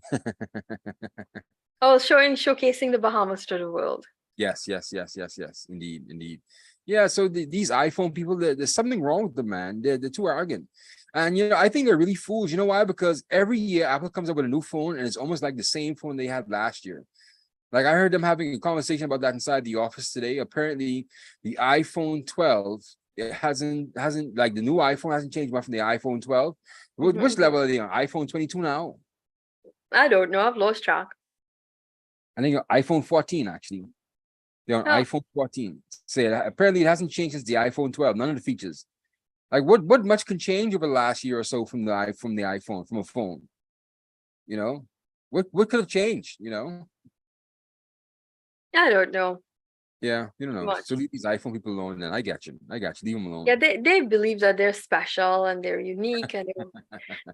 oh showcasing the Bahamas to the world. Yes, yes, yes, yes, yes. Indeed, indeed. Yeah, so these iPhone people, there's something wrong with them, man. They're too arrogant. And you know, I think they're really fools. You know why? Because every year Apple comes up with a new phone and it's almost like the same phone they had last year. Like I heard them having a conversation about that inside the office today. Apparently, the iPhone 12, it hasn't like the new iPhone hasn't changed much from the iPhone 12. Which Mhm. level are they on? iPhone 22 now? I don't know. I've lost track. I think iPhone 14 actually. They're on Oh, iPhone 14. Say apparently it hasn't changed since the iPhone 12. None of the features. Like what much can change over the last year or so from the iPhone, from a phone, you know? What could have changed, you know? I don't know Yeah, you don't know. much. So leave these iPhone people alone then. I got you. I got you. Leave them alone. Yeah, they believe that they're special and they're unique and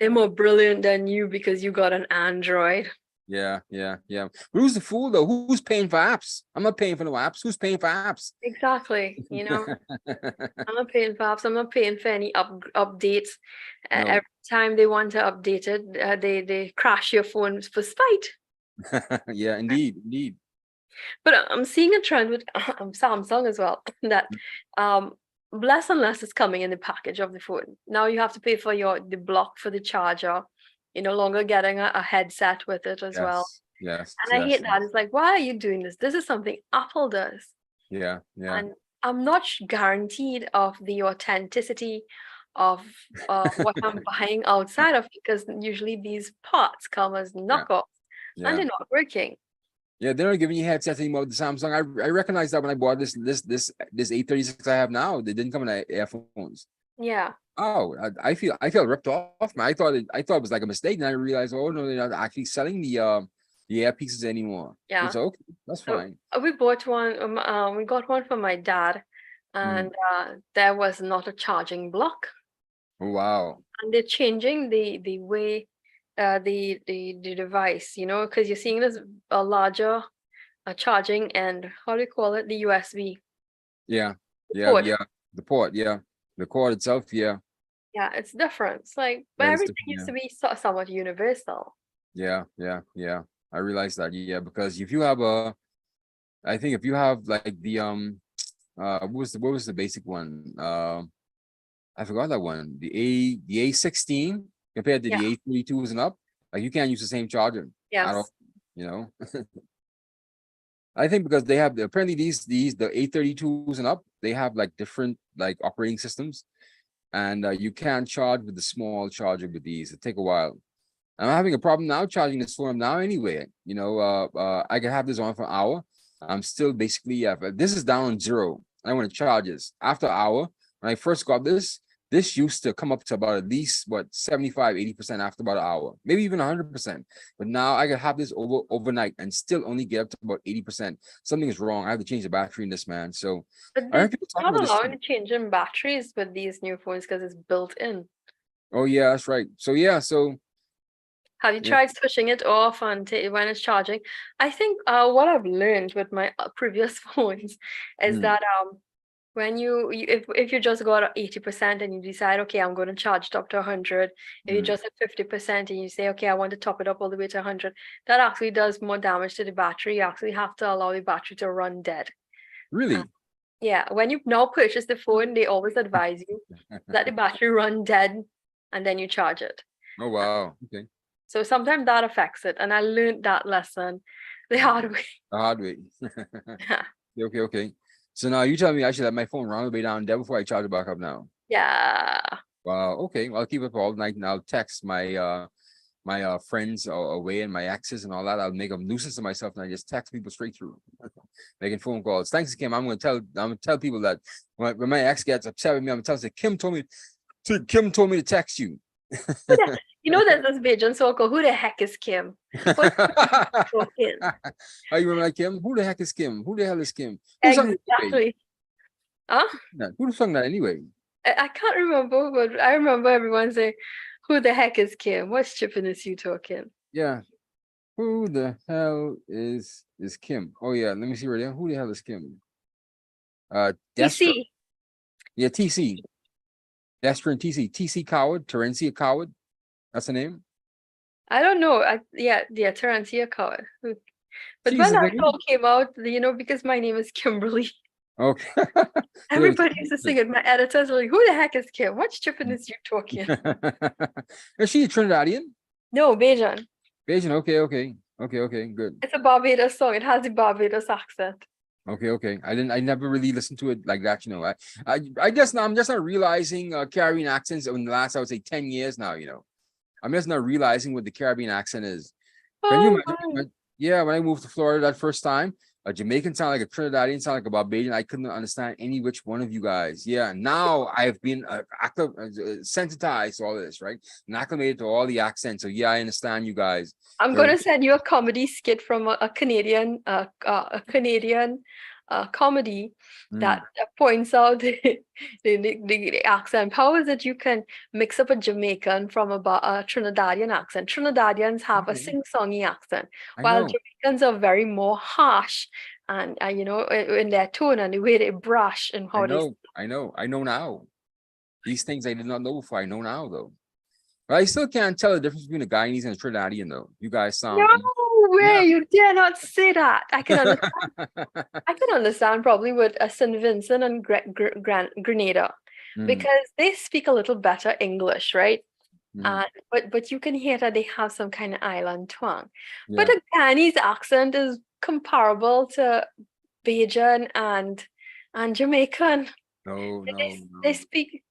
they're more brilliant than you because you got an Android. Yeah, yeah, yeah. But who's the fool though? Who's paying for apps? I'm not paying for no apps. Who's paying for apps? Exactly. I'm not paying for apps. I'm not paying for any updates. No. Every time they want to update it, they crash your phone for spite. Yeah, indeed, indeed. But I'm seeing a trend with Samsung as well that um less and less is coming in the package of the phone. Now you have to pay for the block for the charger. You're no longer getting a headset with it as well. Yes, yes, And I yes, hate that. yes. It's like, why are you doing this? This is something Apple does. Yeah, yeah. And I'm not guaranteed of the authenticity of what I'm buying outside of because usually these parts come as Yeah, knockoffs and yeah. they're not working. Yeah, they're not giving you headsets anymore with the Samsung. I recognize that when I bought this 836 I have now. They didn't come in earphones. Yeah. Oh, I feel ripped off, man. I thought it was like a mistake. Then I realized, oh no, they're not actually selling the earpieces anymore. Yeah. It's okay, that's fine. We bought one, we got one for my dad, Mm. and there was not a charging block. Oh, wow. And they're changing the way the device, because you're seeing this a larger charging and how do you call it? The USB Yeah, yeah, port. yeah. The port, yeah. The cord itself, yeah. Yeah, it's different. It's like, but That is everything different, used yeah. to be somewhat universal. Yeah, yeah, yeah. I realize that, yeah, because if you have I think if you have like what was the basic one? I forgot that one. The A16 compared to Yeah. the A32s and up, like you can't use the same charger at all, Yes. you know. I think because they have apparently the A32s and up, they have like different like operating systems, and you can't charge with the small charger with these. It take a while. I'm having a problem now charging this phone now anyway. I can have this on for an hour. I'm still basically, this is down on 0. I want to charge this. After an hour, when I first got this used to come up to about at least, 75, 80% after about an hour, maybe even 100%. But now I can have this overnight and still only get up to about 80%. Something is wrong. I have to change the battery in this, man. So But I heard they're people talking not about this allowing too. to change in batteries with these new phones because it's built in. Oh, yeah, that's right. So, yeah, Have you yeah. tried switching it off and when it's charging? I think what I've learned with my previous phones is Mm, that when if you just got 80% and you decide, okay, I'm going to charge it up to 100, if you mm. just at 50% and you say, okay, I want to top it up all the way to 100, that actually does more damage to the battery. You actually have to allow the battery to run dead. Uh, Really? yeah, when you now purchase the phone, they always advise you let the battery run dead and then you charge it. Oh, wow. Okay. So sometimes that affects it. And I learned that lesson the hard way. The hard way. Okay. So now you tell me I should let my phone run all the way down there before I charge it back up now. Yeah. Wow. Okay. Well, I'll keep it for all night and I'll text my friends away and my exes and all that. I'll make a nuisance of myself and I just text people straight through, making phone calls. Thanks, Kim. I'm gonna tell people that when my ex gets upset with me, I'm gonna tell them Kim told me to text you. You know, there's this Bajan circle. Who the heck is Kim? What talking? Oh, you remember like Kim? Who the heck is Kim? Who the hell is Kim? Who sung that anyway? Exactly. Huh? Who sung that anyway? I can't remember, but I remember everyone saying, who the heck is Kim? What chippiness you talking? Yeah. Who the hell is Kim? Oh yeah, let me see right there. Who the hell is Kim? Destra. TC. Yeah, TC. Destra and TC. TC Coward, Terencia Coward. That's the name. I don't know. Yeah, Tarantia Coward. But She's when the that name. song came out, because my name is Kimberly, Okay. everybody used to sing it. My editors were like, who the heck is Kim? What chippiness you talking? Is she a Trinidadian? No, Bajan. Asian. Okay. Good. It's a Barbados song. It has a Barbados accent. Okay. I never really listened to it like that. I'm just not realizing Caribbean accents in the last, I would say, 10 years now. I'm just not realizing what the Caribbean accent is. Can you Oh, imagine? Yeah, when I moved to Florida that first time, a Jamaican sound like a Trinidadian sound like a Barbadian. I couldn't understand any which one of you guys. Yeah, now I've been sensitized to all this, right? And acclimated to all the accents. So yeah, I understand you guys. I'm gonna send you a comedy skit from a Canadian comedy that points out the accent. How is it you can mix up a Jamaican from a Trinidadian accent? Trinidadians have a Okay, sing-songy accent, I while know. Jamaicans are very more harsh and in their tone and the way they brush and how they. I know now. These things I did not know before. I know now though. But I still can't tell the difference between a Guyanese and a Trinidadian though. You guys No sound way, you dare not say that. I can understand. I can understand probably with St. Vincent and Grenada Mm, because they speak a little better English, right? mm, But you can hear that they have some kind of island twang. But yeah. the Guyanese accent is comparable to Bajan and Jamaican. They No. speak.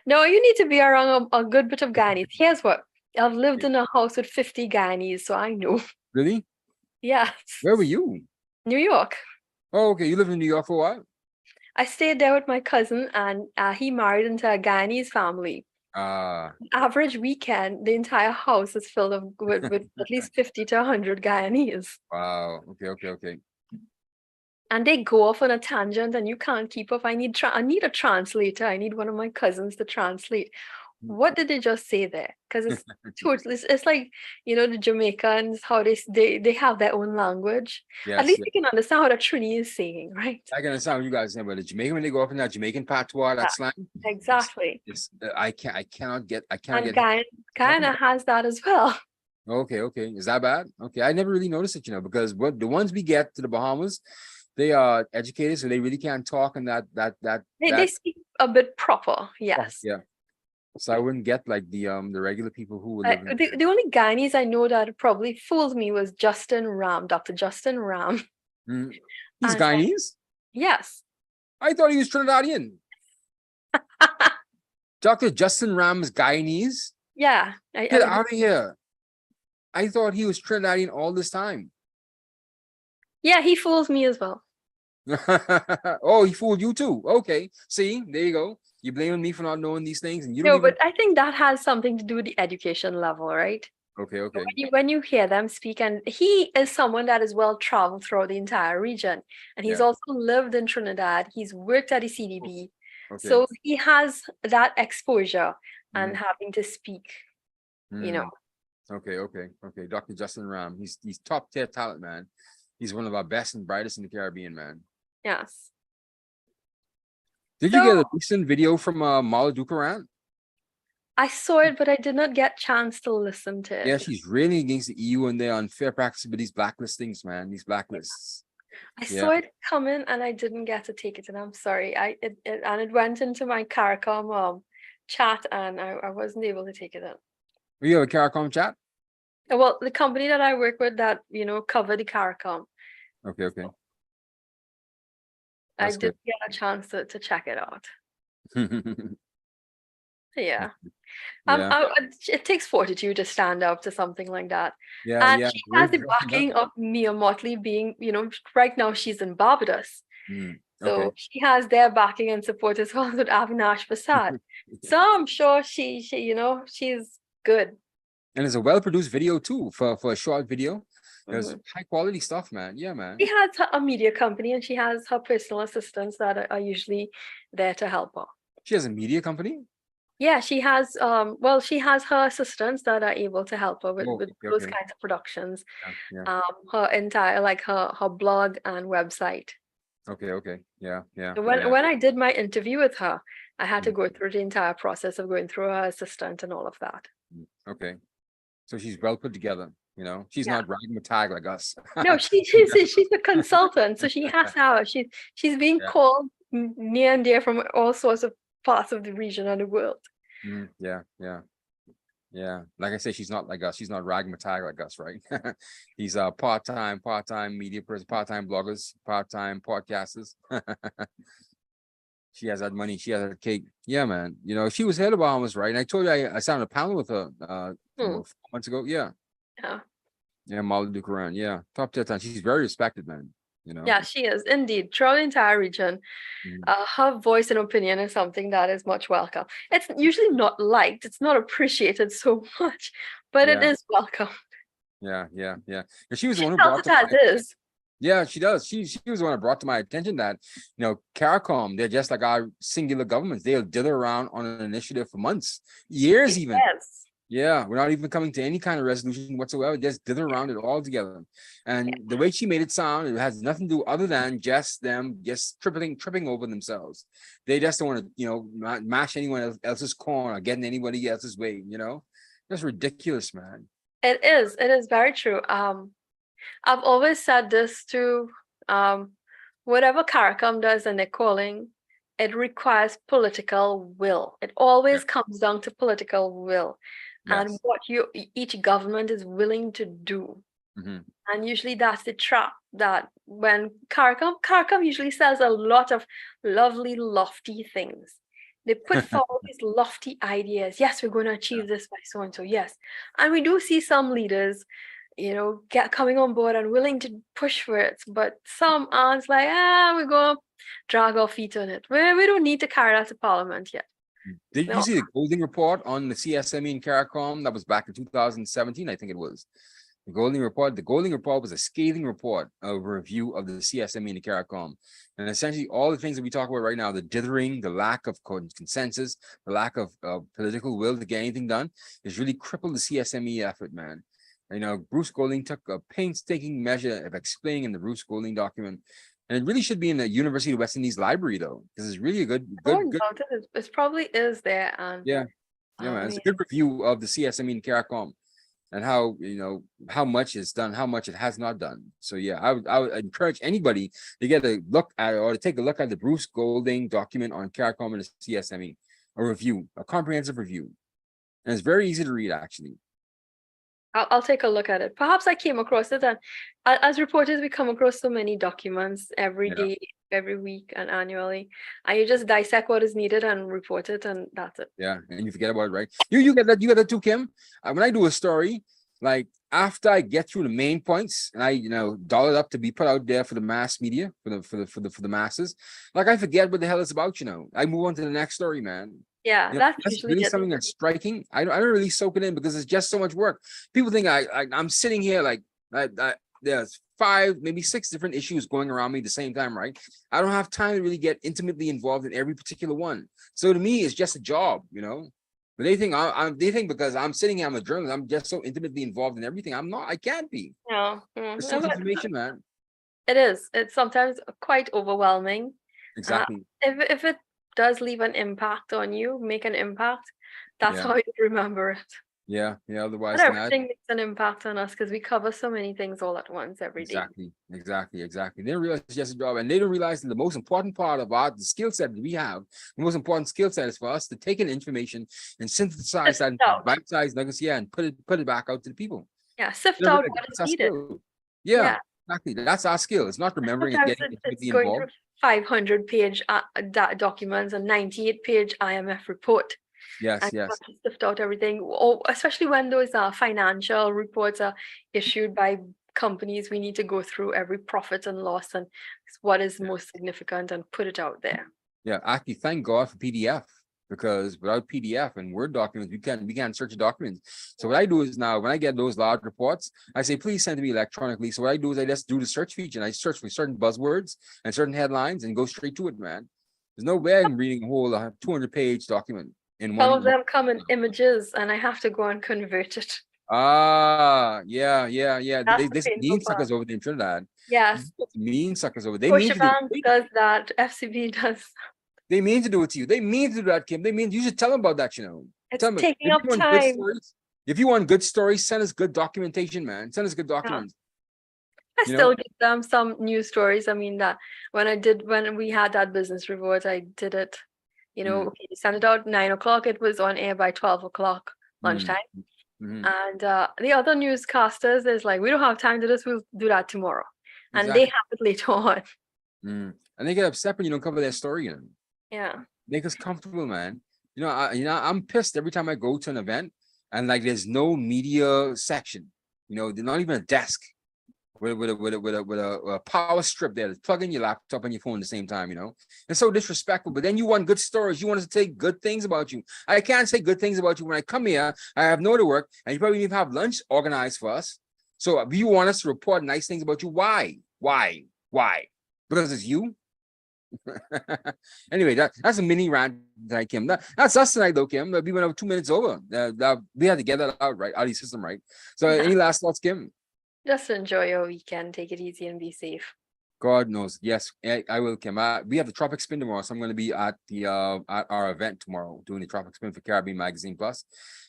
No, you need to be around a good bit of Guyanese. Here's what I've lived in a house with 50 Guyanese, so I know. Really? Yes, Where were you? New York. Oh, okay. You lived in New York for a while? I stayed there with my cousin, and he married into a Guyanese family. Ah, Average weekend, the entire house is filled with at least 50 to 100 Guyanese. wow. Okay. And they go off on a tangent, and you can't keep up. I need a translator. I need one of my cousins to translate. What did they just say there? Because it's totally, it's like, the Jamaicans, how they have their own language. At Yes, least you can understand what a Trini is saying, right? I can understand what you guys saying, but the Jamaican when they go up in that Jamaican patois, Yeah, that slang, exactly. I cannot get And talking Guyana has that as well. Okay. Is that bad? Okay, I never really noticed it, because what the ones we get to the Bahamas, they are educated, so they really can't talk in They speak a bit proper, yes. yeah. So I wouldn't get like the regular people who would live in The only Guyanese I know that probably fooled me was Justin Ram, Dr. Justin Ram. Mm. He's And Guyanese? yes, I thought he was Trinidadian. Dr. Justin Ram's Guyanese? Yeah, Get out of here. I thought he was Trinidadian all this time. yeah, he fools me as well. Oh, he fooled you too. Okay. See, there you go. You're blaming me for not knowing these things, and you don't No, even. but I think that has something to do with the education level, right? Okay, okay. When you hear them speak, and he is someone that is well traveled throughout the entire region, and he's Yeah. also lived in Trinidad. He's worked at the CDB, Okay. so he has that exposure and Mhm. having to speak. You know, Mm. Okay, okay, okay. Dr. Justin Ram. He's top tier talent, man. He's one of our best and brightest in the Caribbean, man. yes. Did you So get a recent video from Mala Dukaran? I saw it, but I did not get chance to listen to Yeah, it. she's really against the EU and their unfair practices with these blacklistings, man. These blacklists. I Yeah. saw it coming and I didn't get to take it, and I'm sorry. And it went into my CARICOM chat, and I wasn't able to take it in. We have a CARICOM chat? Well, the company that I work with that, cover the CARICOM, Okay, okay. I That's good. didn't get a chance to check it out. Yeah. Yeah, It takes fortitude to stand up to something like that. yeah, And yeah. she has Very the tough enough. backing of Mia Motley being, right now she's in Barbados. Okay. So she has their backing and support as well with Avinash Prasad. So I'm sure she's good. And it's a well-produced video too for a short video. There's Mhm. high quality stuff, man. Yeah, She man. has a media company and she has her personal assistants that are usually there to help her. She has a media company. Yeah, she has her assistants that are able to help her with, Oh, with okay, those okay. kinds of productions. Yeah, yeah. Her entire like her blog and website. Okay, okay. Yeah, yeah, And when yeah. when I did my interview with her, I had to Mm, go through the entire process of going through her assistant and all of that. Okay. So she's well put together, She's Yeah. not dragging a tag like us. No, she's a consultant, so she has to have she's being Yeah. called near and dear from all sorts of parts of the region and the world. Yeah, yeah, yeah. Like I say, she's not like us. She's not ragging a tag like us, right? He's a part-time media person, part-time bloggers, part-time podcasters. She has that money. She has that cake. Yeah, man. She was head of Bahamas, right? And I told you I sat on a panel with her Hmm. 4 months ago. Yeah. Yeah. Yeah, Molly Dukaran. Yeah. Top tier talent. She's very respected, man. Yeah, she is indeed throughout the entire region. Mhm. Her voice and opinion is something that is much welcome. It's usually not liked, it's not appreciated so much, but it Yeah, is welcome. yeah, yeah, yeah. And she was the She one who tells brought it to as my is. yeah, she does. She was the one that brought to my attention that, CARICOM, they're just like our singular governments. They'll dither around on an initiative for months, years even. Yes. Yeah, we're not even coming to any kind of resolution whatsoever. Just dither around it all together. And the way she made it sound, it has nothing to do other than just them just tripping over themselves. They just don't want to, mash anyone else's corn or get in anybody else's way, That's ridiculous, man. It is very true. I've always said this to whatever CARICOM does and they're calling, it requires political will. It Yeah. always comes down to political will and Yes. what each government is willing to do. Mhm. And usually that's the trap that when CARICOM usually says a lot of lovely, lofty things. They put forward these lofty ideas. Yes, we're going to Yeah. achieve this by so and so. Yes. And we do see some leaders, get coming on board and willing to push for it. But some aren't like, we're going to drag our feet on it. We don't need to carry that to parliament yet. Did you No. see the Golding report on the CSME and CARICOM? That was back in 2017, I think it was. The Golding report. The Golding report was a scathing report of review of the CSME and the CARICOM. And essentially all the things that we talk about right now, the dithering, the lack of consensus, the lack of political will to get anything done, has really crippled the CSME effort, man. Bruce Golding took a painstaking measure of explaining in the Bruce Golding document. And it really should be in the University of West Indies library, though, because it's really a good. It probably is there. And Yeah, yeah, man. It's yeah. a good review of the CSME and CARICOM and how how much is done, how much it has not done. So yeah, I would encourage anybody to get a look at or to take a look at the Bruce Golding document on CARICOM and the CSME, a comprehensive review, and it's very easy to read actually. I'll take a look at it. Perhaps I came across it, and as reporters, we come across so many documents every Yeah. day, every week, and annually, and you just dissect what is needed and report it, and that's it. Yeah, and you forget about it, right? You get that too, Kim. When I do a story, like after I get through the main points and I doll it up to be put out there for the mass media, for the masses, like I forget what the hell it's about. I move on to the next story, man. Yeah, that's That's usually really it. something that's striking. I don't really soak it in because it's just so much work. People think I'm sitting here like there's 5, maybe 6 different issues going around me at the same time, right? I don't have time to really get intimately involved in every particular one. So to me, it's just a job, But they think they think because I'm sitting here, I'm a journalist, I'm just so intimately involved in everything. I'm not. I can't be. Yeah, It's so much but information, man. it is. It's sometimes quite overwhelming. Exactly. If it does leave an impact on you, make an impact, that's Yeah. how you remember it. Yeah. But Otherwise, everything makes an impact on us because we cover so many things all at once every day. Exactly. They don't realize it's just a job, and they don't realize that the most important part of the skill set that we have, the most important skill set is for us to take in information and synthesize that Sift out. bite-sized nuggets, and put it back out to the people. Yeah, sift out what is That's our needed. skill. Yeah, Yeah. exactly. That's our skill. It's not remembering and Sometimes getting it's intimately going through involved. 500-page documents, a 98-page IMF report, and Yes. you have to sift out everything. Or especially when those financial reports are issued by companies, we need to go through every profit and loss and what is most significant and put it out there. Yeah, actually, thank God for PDF, because without PDF and Word documents, we can't search the documents. So what I do is now, when I get those large reports, I say, please send to me electronically. So what I do is I just do the search feature and I search for certain buzzwords and certain headlines and go straight to it, man. There's no way I'm reading a whole 200-page document in Some one. of them come in images and I have to go and convert it. Yeah. That's the There's painful mean part. suckers over there in Trinidad. Yes, Mean suckers over. They mean to do Scotiabank it. does that, FCB does. They mean to do it to you. They mean to do that, Kim. They mean you should tell them about that, It's Tell me taking if up you want good time. stories. If you want good stories, send us good documentation, man. Send us good Yeah. documents. I You know? still give them some news stories. I mean that when we had that business report, I did it. Okay, you sent it out 9 o'clock. It was on air by 12 o'clock Mm, lunchtime. mhm. And the other newscasters is like, we don't have time to this. We'll do that tomorrow, and they Exactly. have it later on. And they get upset when you don't cover their story. Yeah. Make us comfortable, man. I'm pissed every time I go to an event and like there's no media section. There's not even a desk with a power strip there to plug in your laptop and your phone at the same time, It's so disrespectful. But then you want good stories. You want us to say good things about you. I can't say good things about you when I come here. I have nowhere to work, and you probably even have lunch organized for us. So you want us to report nice things about you. Why? Because it's you. Anyway, that's a mini rant tonight, Kim. That's us tonight, though, Kim. We went over 2 minutes over. We had to get that out, right? Out of the system, right? So, any last thoughts, Kim? Just enjoy your weekend. Take it easy and be safe. God knows. Yes, I will, Kim. We have the Tropic Spin tomorrow, so I'm going to be at our event tomorrow doing the Tropic Spin for Caribbean Magazine Plus.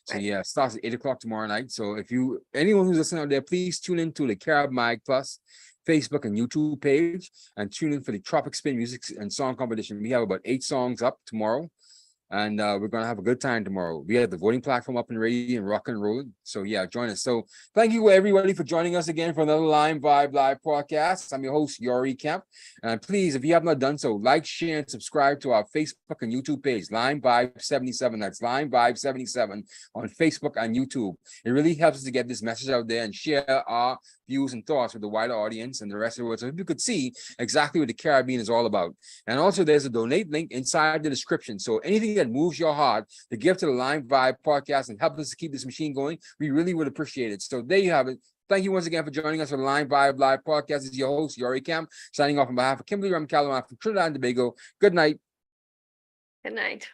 So Right. yeah, it starts at 8 o'clock tomorrow night. So if anyone who's listening out there, please tune into the Carib Mag Plus Facebook and YouTube page and tune in for the Tropic Spin music and song competition. We have about 8 songs up tomorrow. And we're gonna have a good time tomorrow. We have the voting platform up and ready and rock and roll. So yeah, join us. So thank you everybody for joining us again for another Line Vibe Live podcast. I'm your host Yori Kemp, and please, if you have not done so, like, share, and subscribe to our Facebook and YouTube page, Line Vibe 77. That's Line Vibe 77 on Facebook and YouTube. It really helps us to get this message out there and share our views and thoughts with the wider audience and the rest of the world, so if you could see exactly what the Caribbean is all about. And also, there's a donate link inside the description. So anything that moves your heart to give to the Line Vibe podcast and help us to keep this machine going, we really would appreciate it. So there you have it. Thank you once again for joining us for the Line Vibe Live podcast. This is your host, Yori Kemp, signing off on behalf of Kimberly Ram Callahan from Trinidad and Tobago. Good night. Good night.